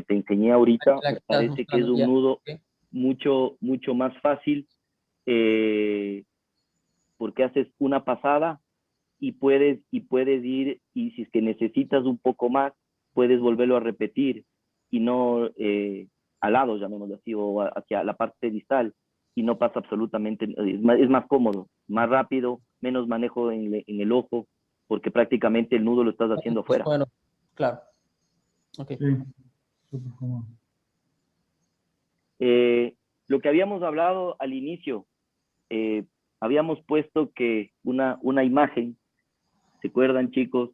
[SPEAKER 3] enseñé ahorita. Me parece que es un nudo mucho más fácil, porque haces una pasada y puedes ir, y si es que necesitas un poco más, puedes volverlo a repetir, y no al lado, llamémoslo así, o hacia la parte distal, y no pasa absolutamente, es más cómodo, más rápido, menos manejo en el ojo, porque prácticamente el nudo lo estás haciendo afuera.
[SPEAKER 1] Bueno, claro. Okay.
[SPEAKER 2] Sí, súper cómodo.
[SPEAKER 3] Lo que habíamos hablado al inicio, habíamos puesto que una imagen, ¿se acuerdan, chicos?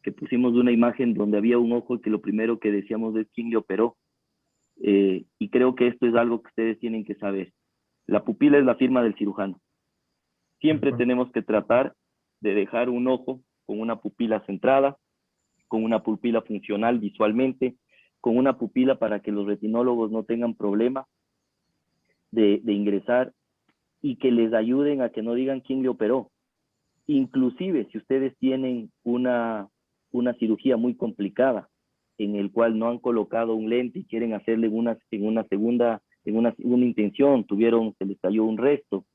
[SPEAKER 3] Que pusimos una imagen donde había un ojo, que lo primero que decíamos es quién le operó. Y creo que esto es algo que ustedes tienen que saber. La pupila es la firma del cirujano. Siempre tenemos que tratar de dejar un ojo con una pupila centrada, con una pupila funcional visualmente, con una pupila para que los retinólogos no tengan problema de ingresar y que les ayuden a que no digan quién le operó. Inclusive, si ustedes tienen una cirugía muy complicada, en el cual no han colocado un lente y quieren hacerle una segunda intención, se les cayó un resto,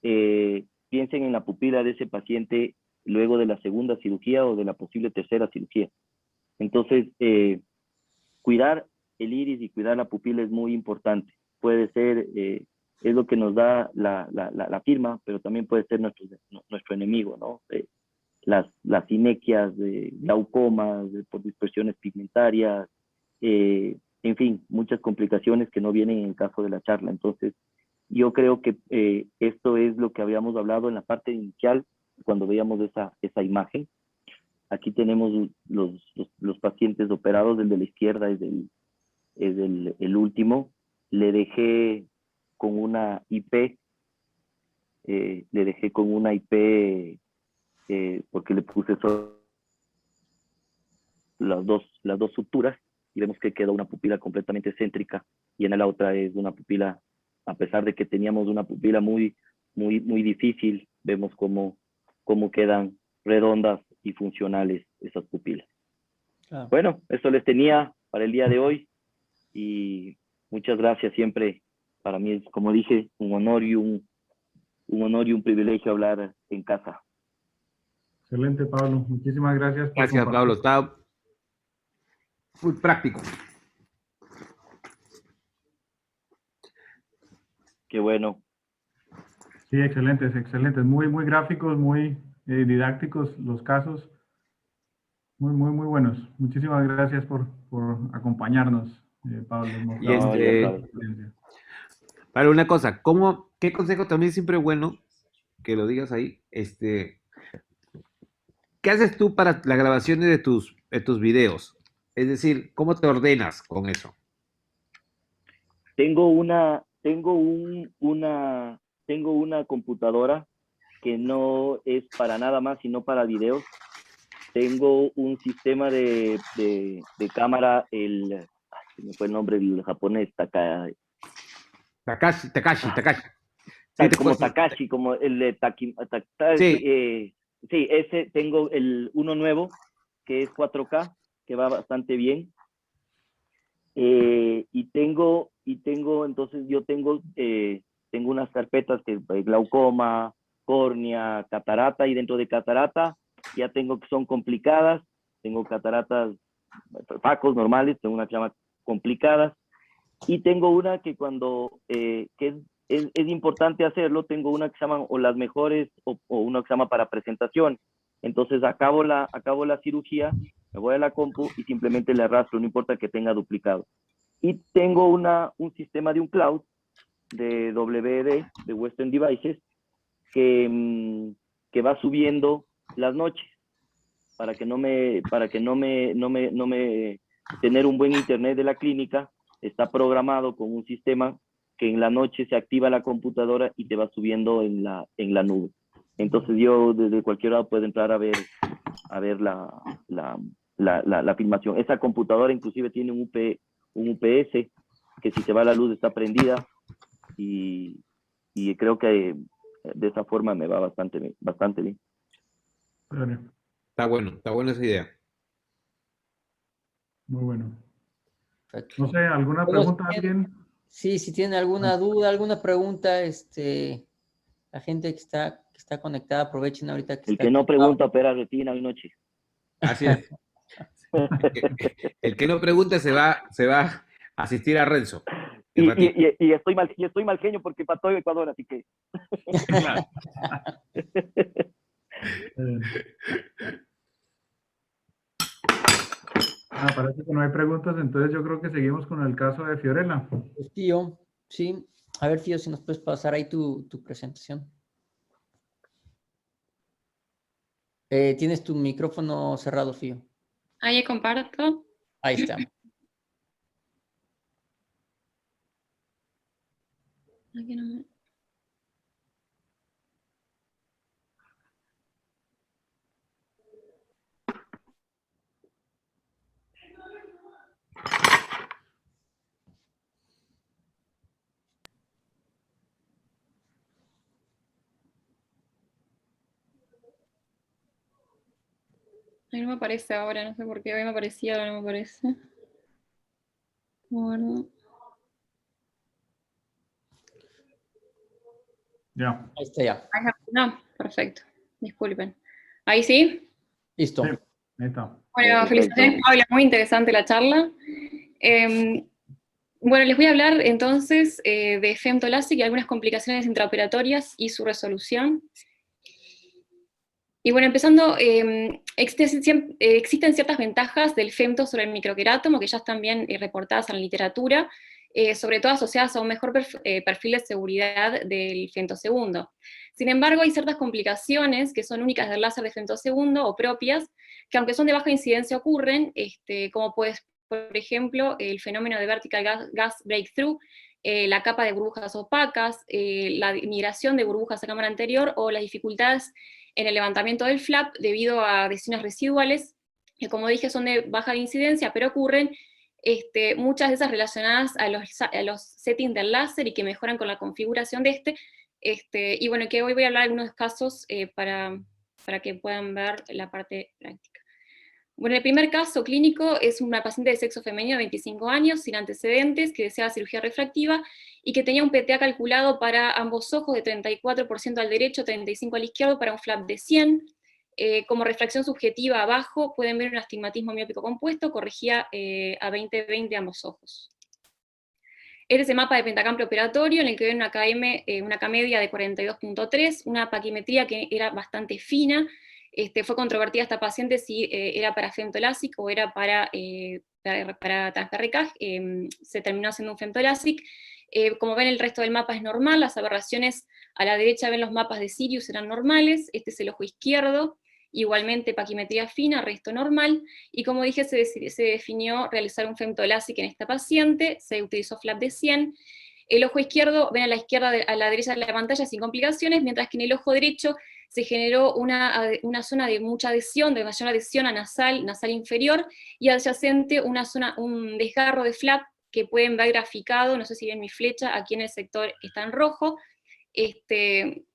[SPEAKER 3] piensen en la pupila de ese paciente luego de la segunda cirugía o de la posible tercera cirugía. Entonces, cuidar el iris y cuidar la pupila es muy importante. Puede ser, es lo que nos da la firma, pero también puede ser nuestro enemigo, ¿no? Las sinequias, glaucomas, por dispersiones pigmentarias, en fin, muchas complicaciones que no vienen en el caso de la charla. Entonces, yo creo que esto es lo que habíamos hablado en la parte inicial, cuando veíamos esa imagen. Aquí tenemos los pacientes operados, el de la izquierda es el último. Le dejé con una IP, porque le puse las dos suturas y vemos que queda una pupila completamente céntrica y en la otra es una pupila, a pesar de que teníamos una pupila muy difícil, vemos cómo quedan redondas y funcionales esas pupilas.
[SPEAKER 1] Claro.
[SPEAKER 3] Bueno, eso les tenía para el día de hoy y muchas gracias. Siempre para mí es, como dije, un honor y un privilegio hablar en casa.
[SPEAKER 2] Excelente, Pablo. Muchísimas gracias por
[SPEAKER 4] Gracias,
[SPEAKER 2] compartir.
[SPEAKER 4] Pablo. Está muy práctico.
[SPEAKER 3] Qué bueno.
[SPEAKER 2] Sí, excelentes, excelentes. Muy gráficos, muy didácticos los casos. Muy buenos. Muchísimas gracias por acompañarnos, Pablo.
[SPEAKER 4] Y
[SPEAKER 3] No, ya sabes.
[SPEAKER 4] para una cosa, ¿qué consejo también siempre bueno que lo digas ahí? ¿Qué haces tú para las grabaciones de tus videos? Es decir, ¿cómo te ordenas con eso?
[SPEAKER 3] Tengo una computadora que no es para nada más, sino para videos. Tengo un sistema de cámara, se me fue el nombre del japonés,
[SPEAKER 4] Takashi. Sí,
[SPEAKER 3] como Takashi, como el de
[SPEAKER 4] Sí.
[SPEAKER 3] sí, ese tengo uno nuevo, que es 4K, que va bastante bien. Entonces yo tengo unas carpetas que glaucoma, córnea, catarata, y dentro de catarata ya tengo que son complicadas, tengo cataratas facos normales, tengo una que se llama complicadas, y tengo una que que es importante hacerlo, tengo una que se llama o las mejores o una que se llama para presentación. Entonces acabo la cirugía, me voy a la compu y simplemente le arrastro, no importa que tenga duplicado. Y tengo un sistema de un cloud de WD, de Western Devices, que va subiendo las noches para que no me tener un buen internet de la clínica. Está programado con un sistema que en la noche se activa la computadora y te va subiendo en la nube. Entonces yo desde cualquier lado puedo entrar a ver la filmación. Esa computadora inclusive tiene un UPS que si se va la luz está prendida y creo que de esa forma me va bastante bien.
[SPEAKER 2] Claro,
[SPEAKER 4] Está buena esa idea.
[SPEAKER 2] muy bueno.
[SPEAKER 1] Perfecto.
[SPEAKER 2] No sé, ¿alguna
[SPEAKER 1] Bueno,
[SPEAKER 2] pregunta a alguien?
[SPEAKER 1] sí, si tienen alguna duda, alguna pregunta, la gente que está conectada, aprovechen ahorita que
[SPEAKER 3] El
[SPEAKER 1] está
[SPEAKER 3] que no
[SPEAKER 1] aquí.
[SPEAKER 3] pregunta opera retina hoy noche.
[SPEAKER 4] Así es. El que no pregunta se va a asistir a Renzo.
[SPEAKER 3] Y estoy mal genio porque empató Ecuador, así que.
[SPEAKER 4] Claro.
[SPEAKER 2] Parece que no hay preguntas, entonces yo creo que seguimos con el caso de Fiorella.
[SPEAKER 1] Pues, Fío, sí. A ver, Fío, si nos puedes pasar ahí tu presentación. Tienes tu micrófono cerrado, Fío.
[SPEAKER 5] Ahí comparto.
[SPEAKER 1] Ahí está.
[SPEAKER 5] Aquí no me... Ay, no me aparece ahora, no sé por qué. Hoy me aparecía, ahora no me aparece. Bueno.
[SPEAKER 2] Ya.
[SPEAKER 1] Ahí está ya.
[SPEAKER 5] No, perfecto. Disculpen. ¿Ahí sí?
[SPEAKER 1] Listo.
[SPEAKER 2] Sí, ahí está.
[SPEAKER 5] Bueno,
[SPEAKER 3] Perfecto.
[SPEAKER 5] felicitaciones, Paula. Muy interesante la charla. Bueno, les voy a hablar entonces de femtolásica y algunas complicaciones intraoperatorias y su resolución. Y bueno, empezando, existen ciertas ventajas del femto sobre el microquerátomo, que ya están bien reportadas en la literatura, sobre todo asociadas a un mejor perfil de seguridad del femtosegundo. Sin embargo, hay ciertas complicaciones que son únicas del láser de femtosegundo o propias, que aunque son de baja incidencia ocurren, como pues, por ejemplo, el fenómeno de vertical gas breakthrough, la capa de burbujas opacas, la migración de burbujas a cámara anterior o las dificultades en el levantamiento del flap debido a adhesiones residuales, que como dije son de baja incidencia, pero ocurren muchas de esas relacionadas a los settings del láser y que mejoran con la configuración de y bueno, que hoy voy a hablar de algunos casos para que puedan ver la parte práctica. Bueno, el primer caso clínico es una paciente de sexo femenino de 25 años, sin antecedentes, que deseaba cirugía refractiva y que tenía un PTA calculado para ambos ojos de 34% al derecho, 35% al izquierdo, para un flap de 100. Como refracción subjetiva abajo pueden ver un astigmatismo miópico compuesto, corregía a 20/20 ambos ojos. Este es el mapa de pentacam preoperatorio en el que ven una K media de 42.3, una paquimetría que era bastante fina. Fue controvertida esta paciente si era para femtolásic o era para transperricaj, se terminó haciendo un femtolásic. Como ven, el resto del mapa es normal, las aberraciones a la derecha ven los mapas de Sirius, eran normales, este es el ojo izquierdo, igualmente paquimetría fina, resto normal, y como dije, se definió realizar un femtolásic en esta paciente, se utilizó flap de 100, el ojo izquierdo, ven a la izquierda, a la derecha de la pantalla sin complicaciones, mientras que en el ojo derecho se generó una zona de mucha adhesión, de mayor adhesión a nasal inferior, y adyacente un desgarro de flap que pueden ver graficado, no sé si ven mi flecha, aquí en el sector que está en rojo,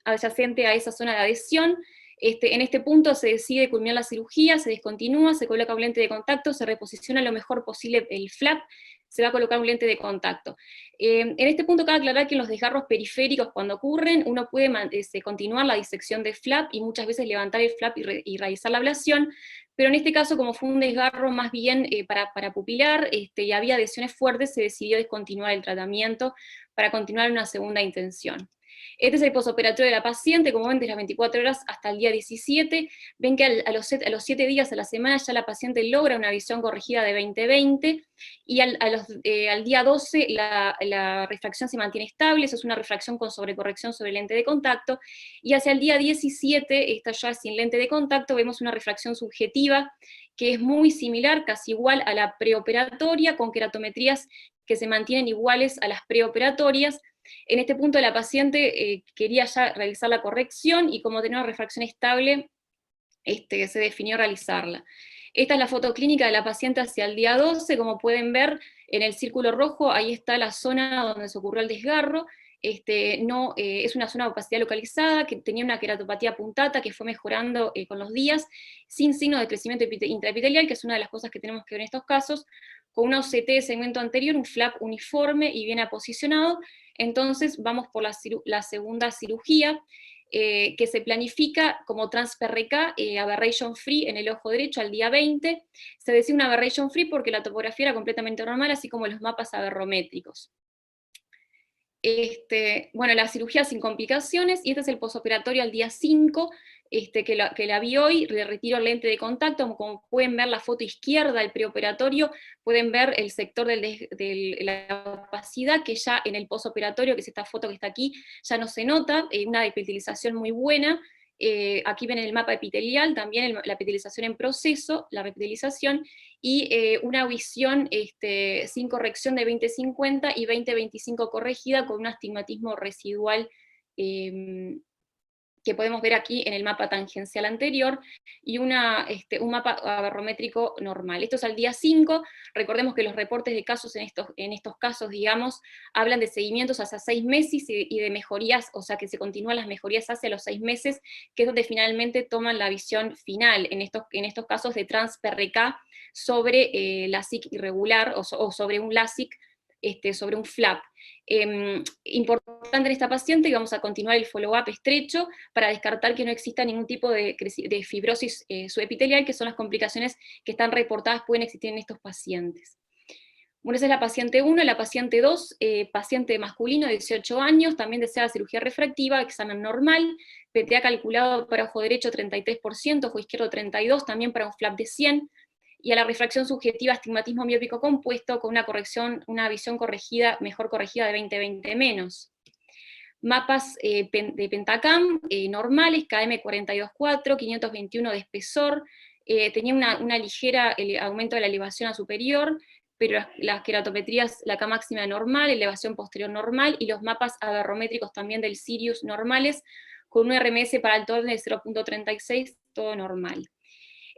[SPEAKER 5] adyacente a esa zona de adhesión. En este punto se decide culminar la cirugía, se descontinúa, se coloca un lente de contacto, se reposiciona lo mejor posible el flap, se va a colocar un lente de contacto. En este punto cabe aclarar que en los desgarros periféricos cuando ocurren, uno puede continuar la disección de flap y muchas veces levantar el flap y realizar la ablación, pero en este caso, como fue un desgarro más bien para pupilar y había adhesiones fuertes, se decidió descontinuar el tratamiento para continuar una segunda intención. Este es el posoperatorio de la paciente, como ven, desde las 24 horas hasta el día 17, ven que a los 7 días a la semana ya la paciente logra una visión corregida de 20/20, y al día 12 la refracción se mantiene estable, eso es una refracción con sobrecorrección sobre lente de contacto, y hacia el día 17, esta ya sin lente de contacto, vemos una refracción subjetiva, que es muy similar, casi igual a la preoperatoria, con queratometrías que se mantienen iguales a las preoperatorias. En este punto la paciente quería ya realizar la corrección y como tenía una refracción estable, se definió realizarla. Esta es la foto clínica de la paciente hacia el día 12, como pueden ver en el círculo rojo, ahí está la zona donde se ocurrió el desgarro, es una zona de opacidad localizada, que tenía una queratopatía puntata que fue mejorando con los días, sin signo de crecimiento intraepitelial, que es una de las cosas que tenemos que ver en estos casos, con una OCT de segmento anterior, un flap uniforme y bien aposicionado. Entonces vamos por la segunda cirugía, que se planifica como transperreca aberration free en el ojo derecho al día 20. Se decía una aberration free porque la topografía era completamente normal, así como los mapas aberrométricos. Bueno, la cirugía sin complicaciones, y este es el posoperatorio al día 5, que la vi hoy, le retiro el lente de contacto, como pueden ver la foto izquierda del preoperatorio, pueden ver el sector de la opacidad, que ya en el posoperatorio, que es esta foto que está aquí, ya no se nota, una epitelización muy buena. Aquí ven el mapa epitelial, también la epitelización en proceso, la repitelización, y una visión sin corrección de 20/50 y 20/25 corregida, con un astigmatismo residual que podemos ver aquí en el mapa tangencial anterior, y un mapa aberrométrico normal. Esto es al día 5, recordemos que los reportes de casos en estos casos, digamos, hablan de seguimientos hasta 6 meses y de mejorías, o sea que se continúan las mejorías hacia los 6 meses, que es donde finalmente toman la visión final, en estos casos de trans-PRK, sobre LASIK irregular, o sobre un LASIK, sobre un flap. Importante en esta paciente, y vamos a continuar el follow-up estrecho para descartar que no exista ningún tipo de fibrosis subepitelial, que son las complicaciones que están reportadas, pueden existir en estos pacientes. Bueno, esa es la paciente 1, la paciente 2, paciente masculino de 18 años, también desea cirugía refractiva, examen normal, PTA calculado para ojo derecho 33%, ojo izquierdo 32%, también para un flap de 100, y a la refracción subjetiva astigmatismo miópico compuesto con una visión corregida, mejor corregida de 20/20 menos. Mapas de Pentacam normales, KM424, 521 de espesor, tenía una ligera aumento de la elevación a superior, pero las queratometrías, la K máxima normal, elevación posterior normal, y los mapas aberrométricos también del Sirius normales, con un RMS para alto orden de 0.36, todo normal.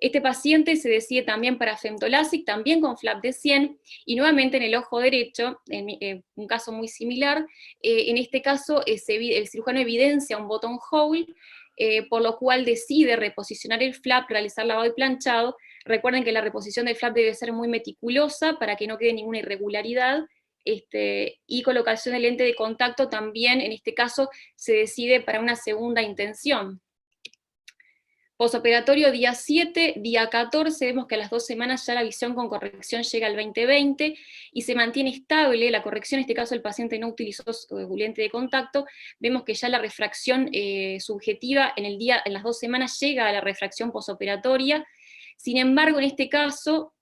[SPEAKER 5] Este paciente se decide también para femtolasic, también con flap de 100, y nuevamente en el ojo derecho, en un caso muy similar, en este caso el cirujano evidencia un button hole, por lo cual decide reposicionar el flap, realizar lavado y planchado. Recuerden que la reposición del flap debe ser muy meticulosa para que no quede ninguna irregularidad, y colocación de lente de contacto también, en este caso, se decide para una segunda intención. Posoperatorio día 7, día 14, vemos que a las 2 semanas ya la visión con corrección llega al 20/20 y se mantiene estable la corrección. En este caso el paciente no utilizó lente de contacto. Vemos que ya la refracción subjetiva en las 2 semanas llega a la refracción posoperatoria. Sin embargo, en este caso,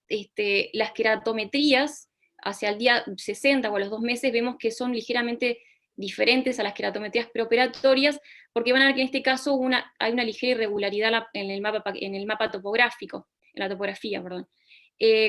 [SPEAKER 5] las queratometrías hacia el día 60 o a los 2 meses vemos que son ligeramente diferentes a las queratometrías preoperatorias, porque van a ver que en este caso hay una ligera irregularidad en el mapa topográfico, en la topografía, perdón.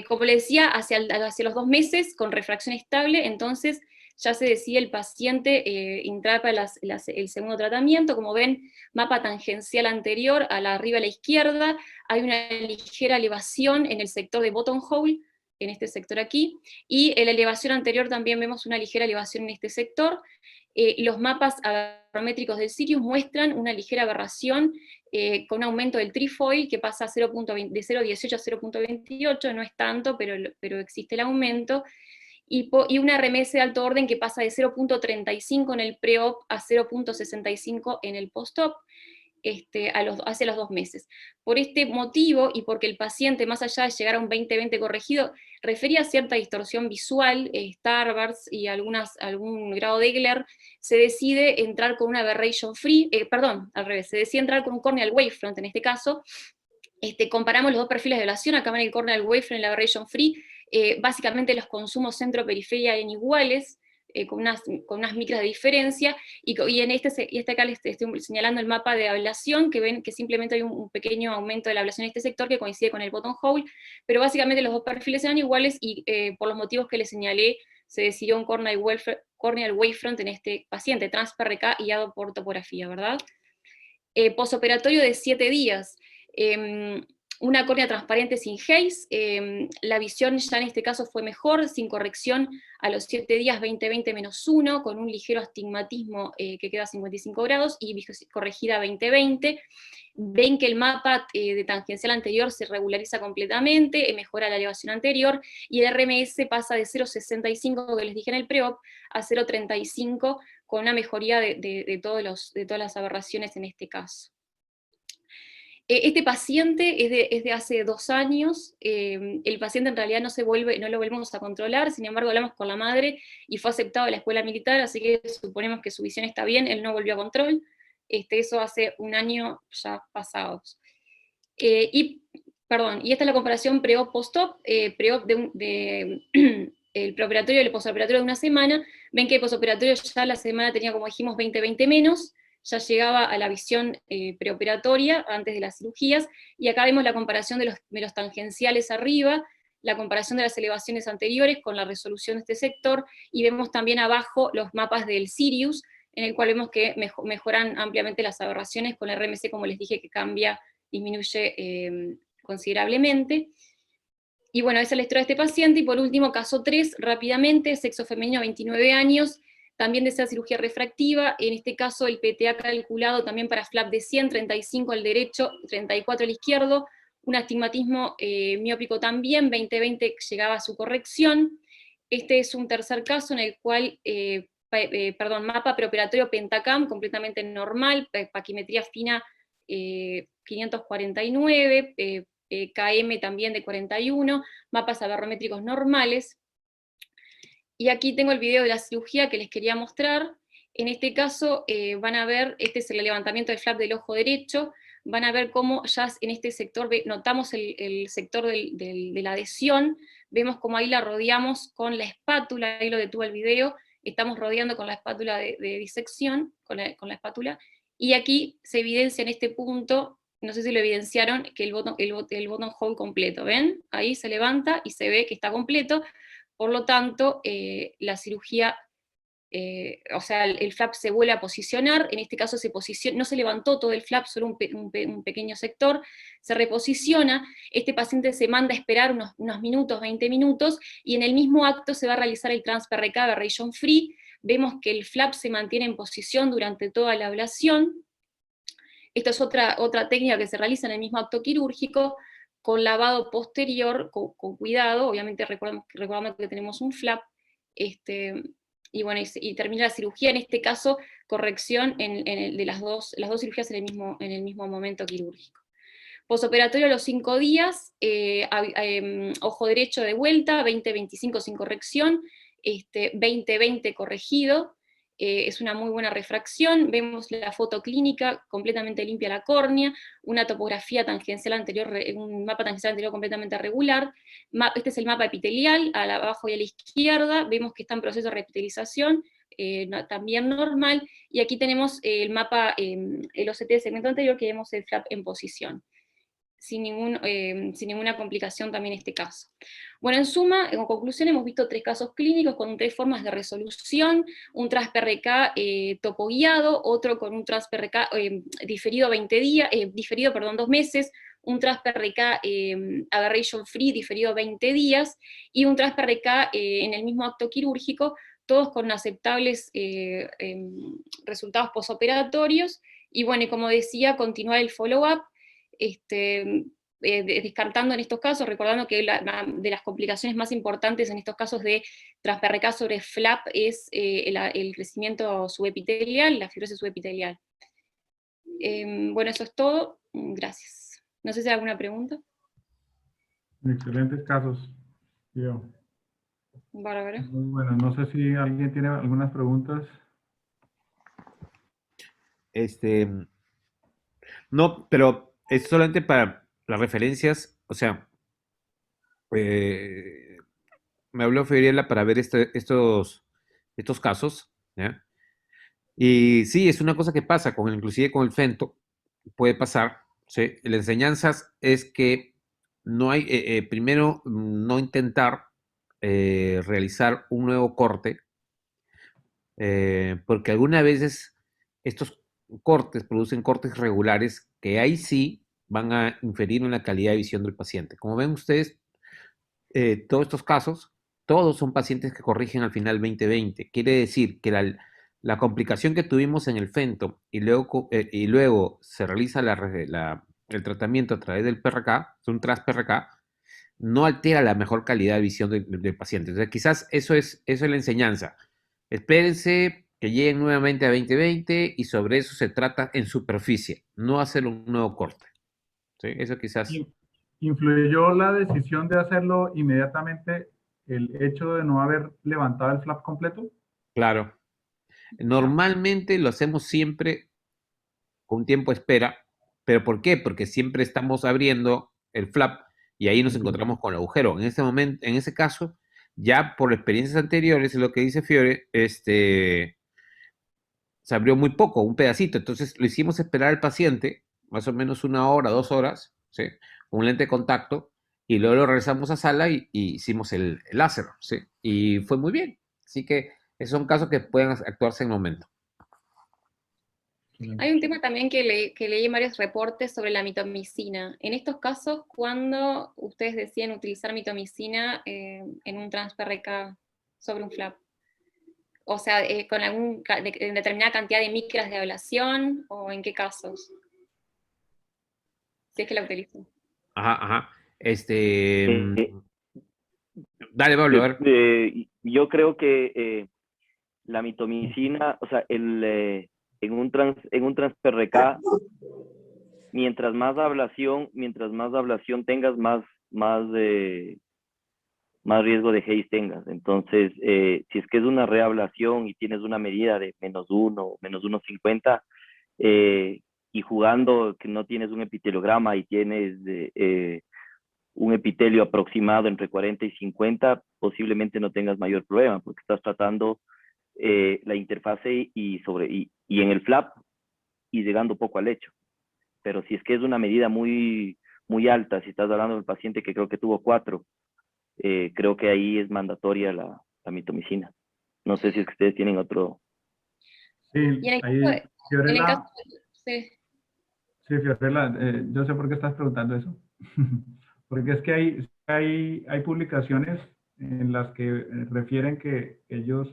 [SPEAKER 5] Como les decía, hacia los 2 meses, con refracción estable, entonces ya se decide el paciente entrar para el segundo tratamiento. Como ven, mapa tangencial anterior, arriba a la izquierda, hay una ligera elevación en el sector de buttonhole, en este sector aquí, y en la elevación anterior también vemos una ligera elevación en este sector. Los mapas aberrométricos del Sirius muestran una ligera aberración con un aumento del trifoil que pasa de 0.18 a 0.28, no es tanto, pero existe el aumento, y una RMS de alto orden que pasa de 0.35 en el pre-op a 0.65 en el post-op, hacia los 2 meses. Por este motivo, y porque el paciente, más allá de llegar a un 20/20 corregido, refería a cierta distorsión visual, Starburst y algún grado de Egler, se decide entrar con una aberration free, al revés, se decide entrar con un corneal wavefront en este caso. Comparamos los 2 perfiles de ablación, acá ven el corneal wavefront y la aberration free, básicamente los consumos centro-periferia eran iguales, con unas micras de diferencia, y acá les estoy señalando el mapa de ablación, que ven que simplemente hay un pequeño aumento de la ablación en este sector que coincide con el buttonhole, pero básicamente los 2 perfiles eran iguales, y por los motivos que les señalé, se decidió un corneal wavefront en este paciente, trans-PRK y guiado por topografía, ¿verdad? Posoperatorio de 7 días, una córnea transparente sin haze, la visión ya en este caso fue mejor, sin corrección a los 7 días, 20/20-1, con un ligero astigmatismo que queda a 55 grados, y corregida 20/20. Ven que el mapa de tangencial anterior se regulariza completamente, mejora la elevación anterior, y el RMS pasa de 0.65, que les dije en el pre-op, a 0.35, con una mejoría de todas las aberraciones en este caso. Este paciente es de hace 2 años, el paciente en realidad no lo volvemos a controlar, sin embargo hablamos con la madre y fue aceptado en la escuela militar, así que suponemos que su visión está bien, él no volvió a control, eso hace 1 año ya pasados. Y esta es la comparación pre-op post-op, pre-op el preoperatorio y el posoperatorio de 1 semana. Ven que el posoperatorio ya la semana tenía, como dijimos, 20/20 menos, ya llegaba a la visión preoperatoria antes de las cirugías, y acá vemos la comparación de los tangenciales arriba, la comparación de las elevaciones anteriores con la resolución de este sector, y vemos también abajo los mapas del Sirius, en el cual vemos que mejoran ampliamente las aberraciones con RMC, como les dije, que cambia, disminuye considerablemente. Y bueno, esa es la historia de este paciente. Y por último, caso 3, rápidamente, sexo femenino, 29 años, también desea cirugía refractiva. En este caso, el PTA calculado también para flap de 100, 35 al derecho, 34 al izquierdo, un astigmatismo miópico también, 20-20 llegaba a su corrección. Este es un tercer caso en el cual, mapa preoperatorio Pentacam, completamente normal, paquimetría fina 549, KM también de 41, mapas aberrométricos normales. Y aquí tengo el video de la cirugía que les quería mostrar. En este caso van a ver, este es el levantamiento del flap del ojo derecho, van a ver cómo ya en este sector, notamos el sector de la adhesión, vemos cómo ahí la rodeamos con la espátula, ahí lo detuvo el video, estamos rodeando con la espátula de disección, con la espátula, y aquí se evidencia en este punto, no sé si lo evidenciaron, que el bottom hole completo, ¿ven? Ahí se levanta y se ve que está completo, por lo tanto, la cirugía, o sea, el flap se vuelve a posicionar, en este caso no se levantó todo el flap, solo un pequeño sector, se reposiciona, este paciente se manda a esperar unos minutos, 20 minutos, y en el mismo acto se va a realizar el TransPRK aberration free, vemos que el flap se mantiene en posición durante toda la ablación. Esta es otra técnica que se realiza en el mismo acto quirúrgico, con lavado posterior, con cuidado, obviamente recordando que tenemos un flap, y bueno, y termina la cirugía, en este caso, corrección de las dos cirugías en el mismo momento quirúrgico. Posoperatorio a los 5 días, ojo derecho de vuelta, 20-25 sin corrección, 20-20 corregido, es una muy buena refracción, vemos la foto clínica, completamente limpia la córnea, una topografía tangencial anterior, un mapa tangencial anterior completamente regular, este es el mapa epitelial, abajo y a la izquierda, vemos que está en proceso de reepitelización, también normal, y aquí tenemos el mapa, el OCT de segmento anterior, que vemos el flap en posición. Sin ninguna complicación también este caso. Bueno, en suma, en conclusión, hemos visto 3 casos clínicos con 3 formas de resolución, un TransPRK topoguiado, otro con un TransPRK diferido 2 meses, un TransPRK aberration free diferido 20 días, y un TransPRK en el mismo acto quirúrgico, todos con aceptables resultados posoperatorios, y bueno, y como decía, continuar el follow-up, descartando en estos casos, recordando que de las complicaciones más importantes en estos casos de TransPRK sobre flap es el crecimiento subepitelial, la fibrosis subepitelial. Bueno, eso es todo. Gracias. No sé si hay alguna pregunta.
[SPEAKER 2] Excelentes casos. Yo.
[SPEAKER 5] Bárbara.
[SPEAKER 2] Bueno, no sé si alguien tiene algunas preguntas.
[SPEAKER 4] No, pero es solamente para las referencias, o sea, me habló Fiorella para ver estos casos, ¿ya? Y sí, es una cosa que pasa, inclusive con el Fento, puede pasar, ¿sí? La enseñanza es que no hay, primero, no intentar realizar un nuevo corte, porque algunas veces estos cortes producen cortes regulares que ahí sí van a inferir en la calidad de visión del paciente. Como ven ustedes, todos estos casos, todos son pacientes que corrigen al final 20-20. Quiere decir que la complicación que tuvimos en el Fento y luego se realiza el tratamiento a través del PRK, un TransPRK, no altera la mejor calidad de visión del paciente. Entonces, quizás eso es la enseñanza. Espérense que lleguen nuevamente a 20-20 y sobre eso se trata en superficie, no hacer un nuevo corte. ¿Sí? Eso quizás...
[SPEAKER 2] ¿Influyó la decisión de hacerlo inmediatamente el hecho de no haber levantado el flap completo?
[SPEAKER 4] Claro. Normalmente lo hacemos siempre con tiempo de espera. ¿Pero por qué? Porque siempre estamos abriendo el flap y ahí nos encontramos con el agujero. En ese momento, en ese caso, ya por experiencias anteriores, es lo que dice Fiore, se abrió muy poco, un pedacito. Entonces lo hicimos esperar al paciente, más o menos 1 hora, 2 horas, ¿sí? Con un lente de contacto, y luego lo regresamos a sala y hicimos el láser, ¿sí? Y fue muy bien. Así que esos son casos que pueden actuarse en el momento.
[SPEAKER 5] Hay un tema también que leí en varios reportes sobre la mitomicina. En estos casos, ¿cuándo ustedes deciden utilizar mitomicina en un trans-PRK sobre un flap? O sea, con determinada cantidad de micras de ablación, ¿o en qué casos? Si es que la utilizan.
[SPEAKER 4] Ajá, ajá.
[SPEAKER 3] Eh,
[SPEAKER 4] Dale, Pablo,
[SPEAKER 3] yo,
[SPEAKER 4] a ver.
[SPEAKER 3] yo creo que la mitomicina, o sea, en un trans-PRK, mientras más ablación tengas, más riesgo de haze tengas. Entonces, si es que es una reablación y tienes una medida de -1, -1.50, y jugando que no tienes un epiteliograma y tienes un epitelio aproximado entre 40 y 50, posiblemente no tengas mayor problema, porque estás tratando la interfase y en el flap y llegando poco al lecho. Pero si es que es una medida muy, muy alta, si estás hablando del paciente que creo que tuvo 4, creo que ahí es mandatoria la mitomicina. No sé si es que ustedes tienen otro.
[SPEAKER 2] Sí,
[SPEAKER 5] Y en el caso
[SPEAKER 2] ahí,
[SPEAKER 5] de, en el caso
[SPEAKER 2] Fiorella,
[SPEAKER 5] sí.
[SPEAKER 2] sí, Fiorella, yo sé por qué estás preguntando eso. Porque es que hay publicaciones en las que refieren que ellos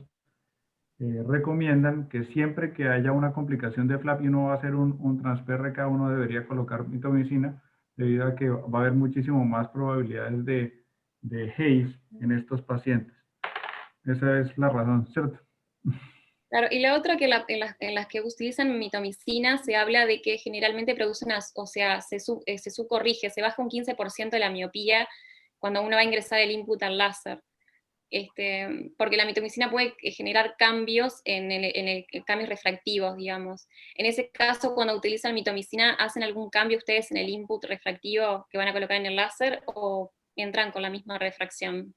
[SPEAKER 2] recomiendan que siempre que haya una complicación de flap y uno va a hacer un trans-PRK, uno debería colocar mitomicina, debido a que va a haber muchísimo más probabilidades de haze en estos pacientes. Esa es la razón, ¿cierto?
[SPEAKER 5] Claro, y la otra que en las que utilizan mitomicina se habla de que generalmente produce o sea, se subcorrige, se baja un 15% de la miopía cuando uno va a ingresar el input al láser. Porque la mitomicina puede generar cambios en cambios refractivos, digamos. En ese caso, cuando utilizan mitomicina, ¿hacen algún cambio ustedes en el input refractivo que van a colocar en el láser o entran con la misma refracción?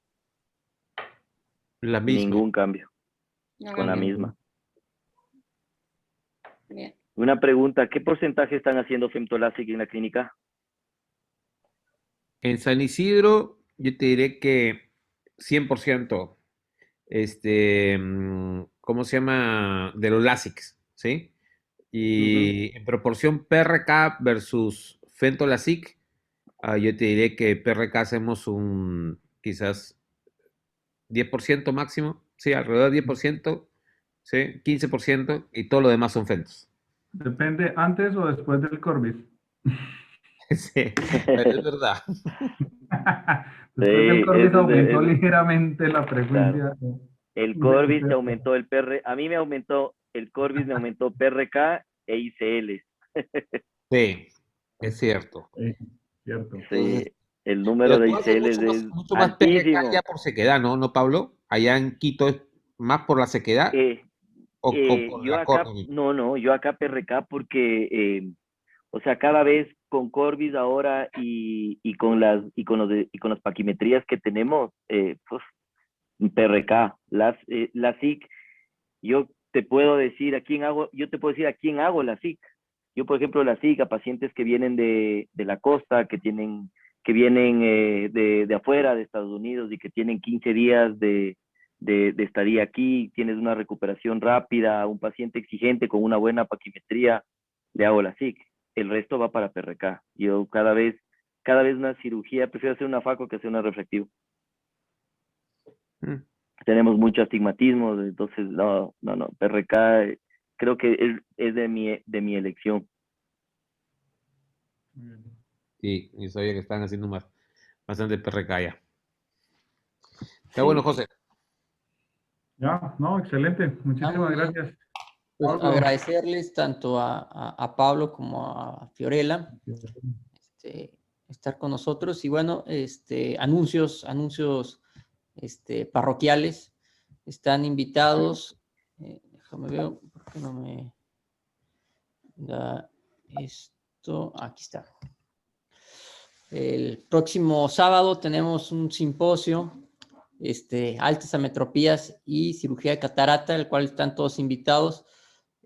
[SPEAKER 4] La misma.
[SPEAKER 3] Ningún cambio,
[SPEAKER 5] No
[SPEAKER 3] con la
[SPEAKER 5] cambian.
[SPEAKER 3] misma.
[SPEAKER 5] Bien.
[SPEAKER 3] Una pregunta, ¿qué porcentaje están haciendo femtolásica en la clínica?
[SPEAKER 4] En San Isidro, yo te diré que 100%, ¿cómo se llama? De los LASIKs, ¿sí? Y en proporción PRK versus Fentolasic, yo te diré que PRK hacemos un quizás 10% máximo, sí, alrededor de 10%, sí, 15%, y todo lo demás son Fentos.
[SPEAKER 2] Depende antes o después del Corbis.
[SPEAKER 4] Sí, pero es verdad.
[SPEAKER 3] Sí,
[SPEAKER 2] Después del Corbis
[SPEAKER 3] ese
[SPEAKER 2] aumentó
[SPEAKER 3] es,
[SPEAKER 2] ligeramente la
[SPEAKER 3] claro.
[SPEAKER 2] frecuencia
[SPEAKER 3] El
[SPEAKER 2] del
[SPEAKER 3] Corbis te
[SPEAKER 2] PRK.
[SPEAKER 3] aumentó el PR, a mí me aumentó, el Corbis me aumentó PRK e ICL.
[SPEAKER 4] Sí, es cierto.
[SPEAKER 2] Sí, cierto.
[SPEAKER 3] Sí, el número
[SPEAKER 4] Pero
[SPEAKER 3] de
[SPEAKER 4] tú haces
[SPEAKER 3] ICL es
[SPEAKER 4] mucho más PRK ya
[SPEAKER 3] altísimo.
[SPEAKER 4] por sequedad, ¿no? ¿No, Pablo? Allá en Quito es más por la sequedad
[SPEAKER 3] Eh,
[SPEAKER 4] o por
[SPEAKER 3] yo
[SPEAKER 4] la
[SPEAKER 3] acá,
[SPEAKER 4] corte.
[SPEAKER 3] no, yo acá PRK porque, o sea, cada vez con Corbis ahora y con las paquimetrías que tenemos, pues, PRK, la SIC, yo te puedo decir a quién hago, yo te puedo decir a quién hago la SIC. Yo, por ejemplo, la SIC a pacientes que vienen de la costa, que vienen de afuera de Estados Unidos y que tienen 15 días de estadía aquí, tienes una recuperación rápida, un paciente exigente con una buena paquimetría, le hago la SIC. El resto va para PRK. Yo cada vez una cirugía, prefiero hacer una faco que hacer una refractiva.
[SPEAKER 4] Mm.
[SPEAKER 3] Tenemos mucho astigmatismo, entonces no, PRK creo que es de mi elección.
[SPEAKER 4] Sí, y sabía que están haciendo bastante PRK ya. Está bueno,
[SPEAKER 3] Sí.
[SPEAKER 4] José.
[SPEAKER 2] Ya, no, excelente.
[SPEAKER 1] Ah,
[SPEAKER 2] Muchísimas
[SPEAKER 1] muy bien.
[SPEAKER 2] gracias,
[SPEAKER 1] Pues
[SPEAKER 2] Pablo.
[SPEAKER 1] agradecerles tanto a Pablo como a Fiorella estar con nosotros. Y bueno, anuncios parroquiales. Están invitados. Déjame ver, ¿por qué no me da esto? Aquí está. El próximo sábado tenemos un simposio, altas ametropías y cirugía de catarata, el cual están todos invitados.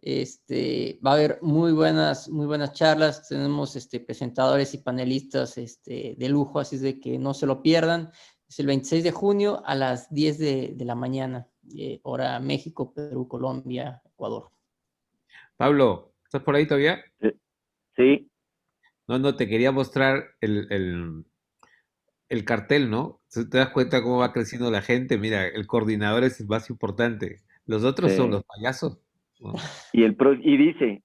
[SPEAKER 1] Va a haber muy buenas charlas. Tenemos presentadores y panelistas de lujo, así es de que no se lo pierdan. Es el 26 de junio a las 10 de la mañana, hora México, Perú, Colombia, Ecuador.
[SPEAKER 4] Pablo, ¿Estás por ahí todavía?
[SPEAKER 3] Sí,
[SPEAKER 4] No, te quería mostrar el cartel, ¿no? Si te das cuenta cómo va creciendo la gente, mira, el coordinador es el más importante. Los otros son
[SPEAKER 3] sí.
[SPEAKER 4] los payasos, ¿no?
[SPEAKER 3] Y dice,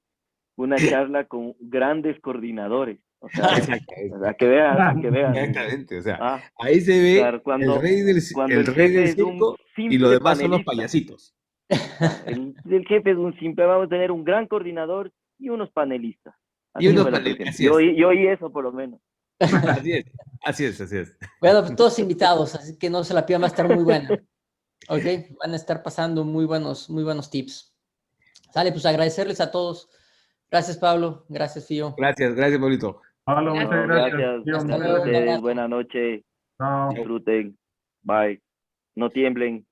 [SPEAKER 3] una charla con grandes coordinadores. O sea, a que vean, dice.
[SPEAKER 4] Exactamente, o sea,
[SPEAKER 3] Ah,
[SPEAKER 4] ahí se ve
[SPEAKER 3] claro, cuando
[SPEAKER 4] el
[SPEAKER 3] el
[SPEAKER 4] rey del
[SPEAKER 3] jefe es un
[SPEAKER 4] circo y los
[SPEAKER 3] simple
[SPEAKER 4] demás son los
[SPEAKER 3] panelista.
[SPEAKER 4] payasitos.
[SPEAKER 3] El jefe es un simple, vamos a tener un gran coordinador y unos panelistas.
[SPEAKER 4] Y
[SPEAKER 3] Así
[SPEAKER 4] unos
[SPEAKER 3] fue la
[SPEAKER 4] panelistas,
[SPEAKER 3] presentación.
[SPEAKER 4] así es,
[SPEAKER 3] Yo oí eso por lo menos.
[SPEAKER 4] así es, así es, así es.
[SPEAKER 1] Bueno, pues todos invitados, así que no se la pierdan, va a estar muy buena. Ok, van a estar pasando muy buenos tips. Sale, pues agradecerles a todos. Gracias, Pablo. Gracias, Fío.
[SPEAKER 4] Gracias, Pablito.
[SPEAKER 2] Pablo,
[SPEAKER 5] Gracias.
[SPEAKER 2] muchas
[SPEAKER 3] No,
[SPEAKER 2] gracias.
[SPEAKER 3] gracias
[SPEAKER 2] Tío,
[SPEAKER 3] a
[SPEAKER 1] Hasta
[SPEAKER 2] muchas
[SPEAKER 1] luego, un
[SPEAKER 2] gracias.
[SPEAKER 3] ustedes.
[SPEAKER 1] abrazo.
[SPEAKER 3] Buenas noches.
[SPEAKER 2] Chao.
[SPEAKER 3] Disfruten. Bye. No tiemblen.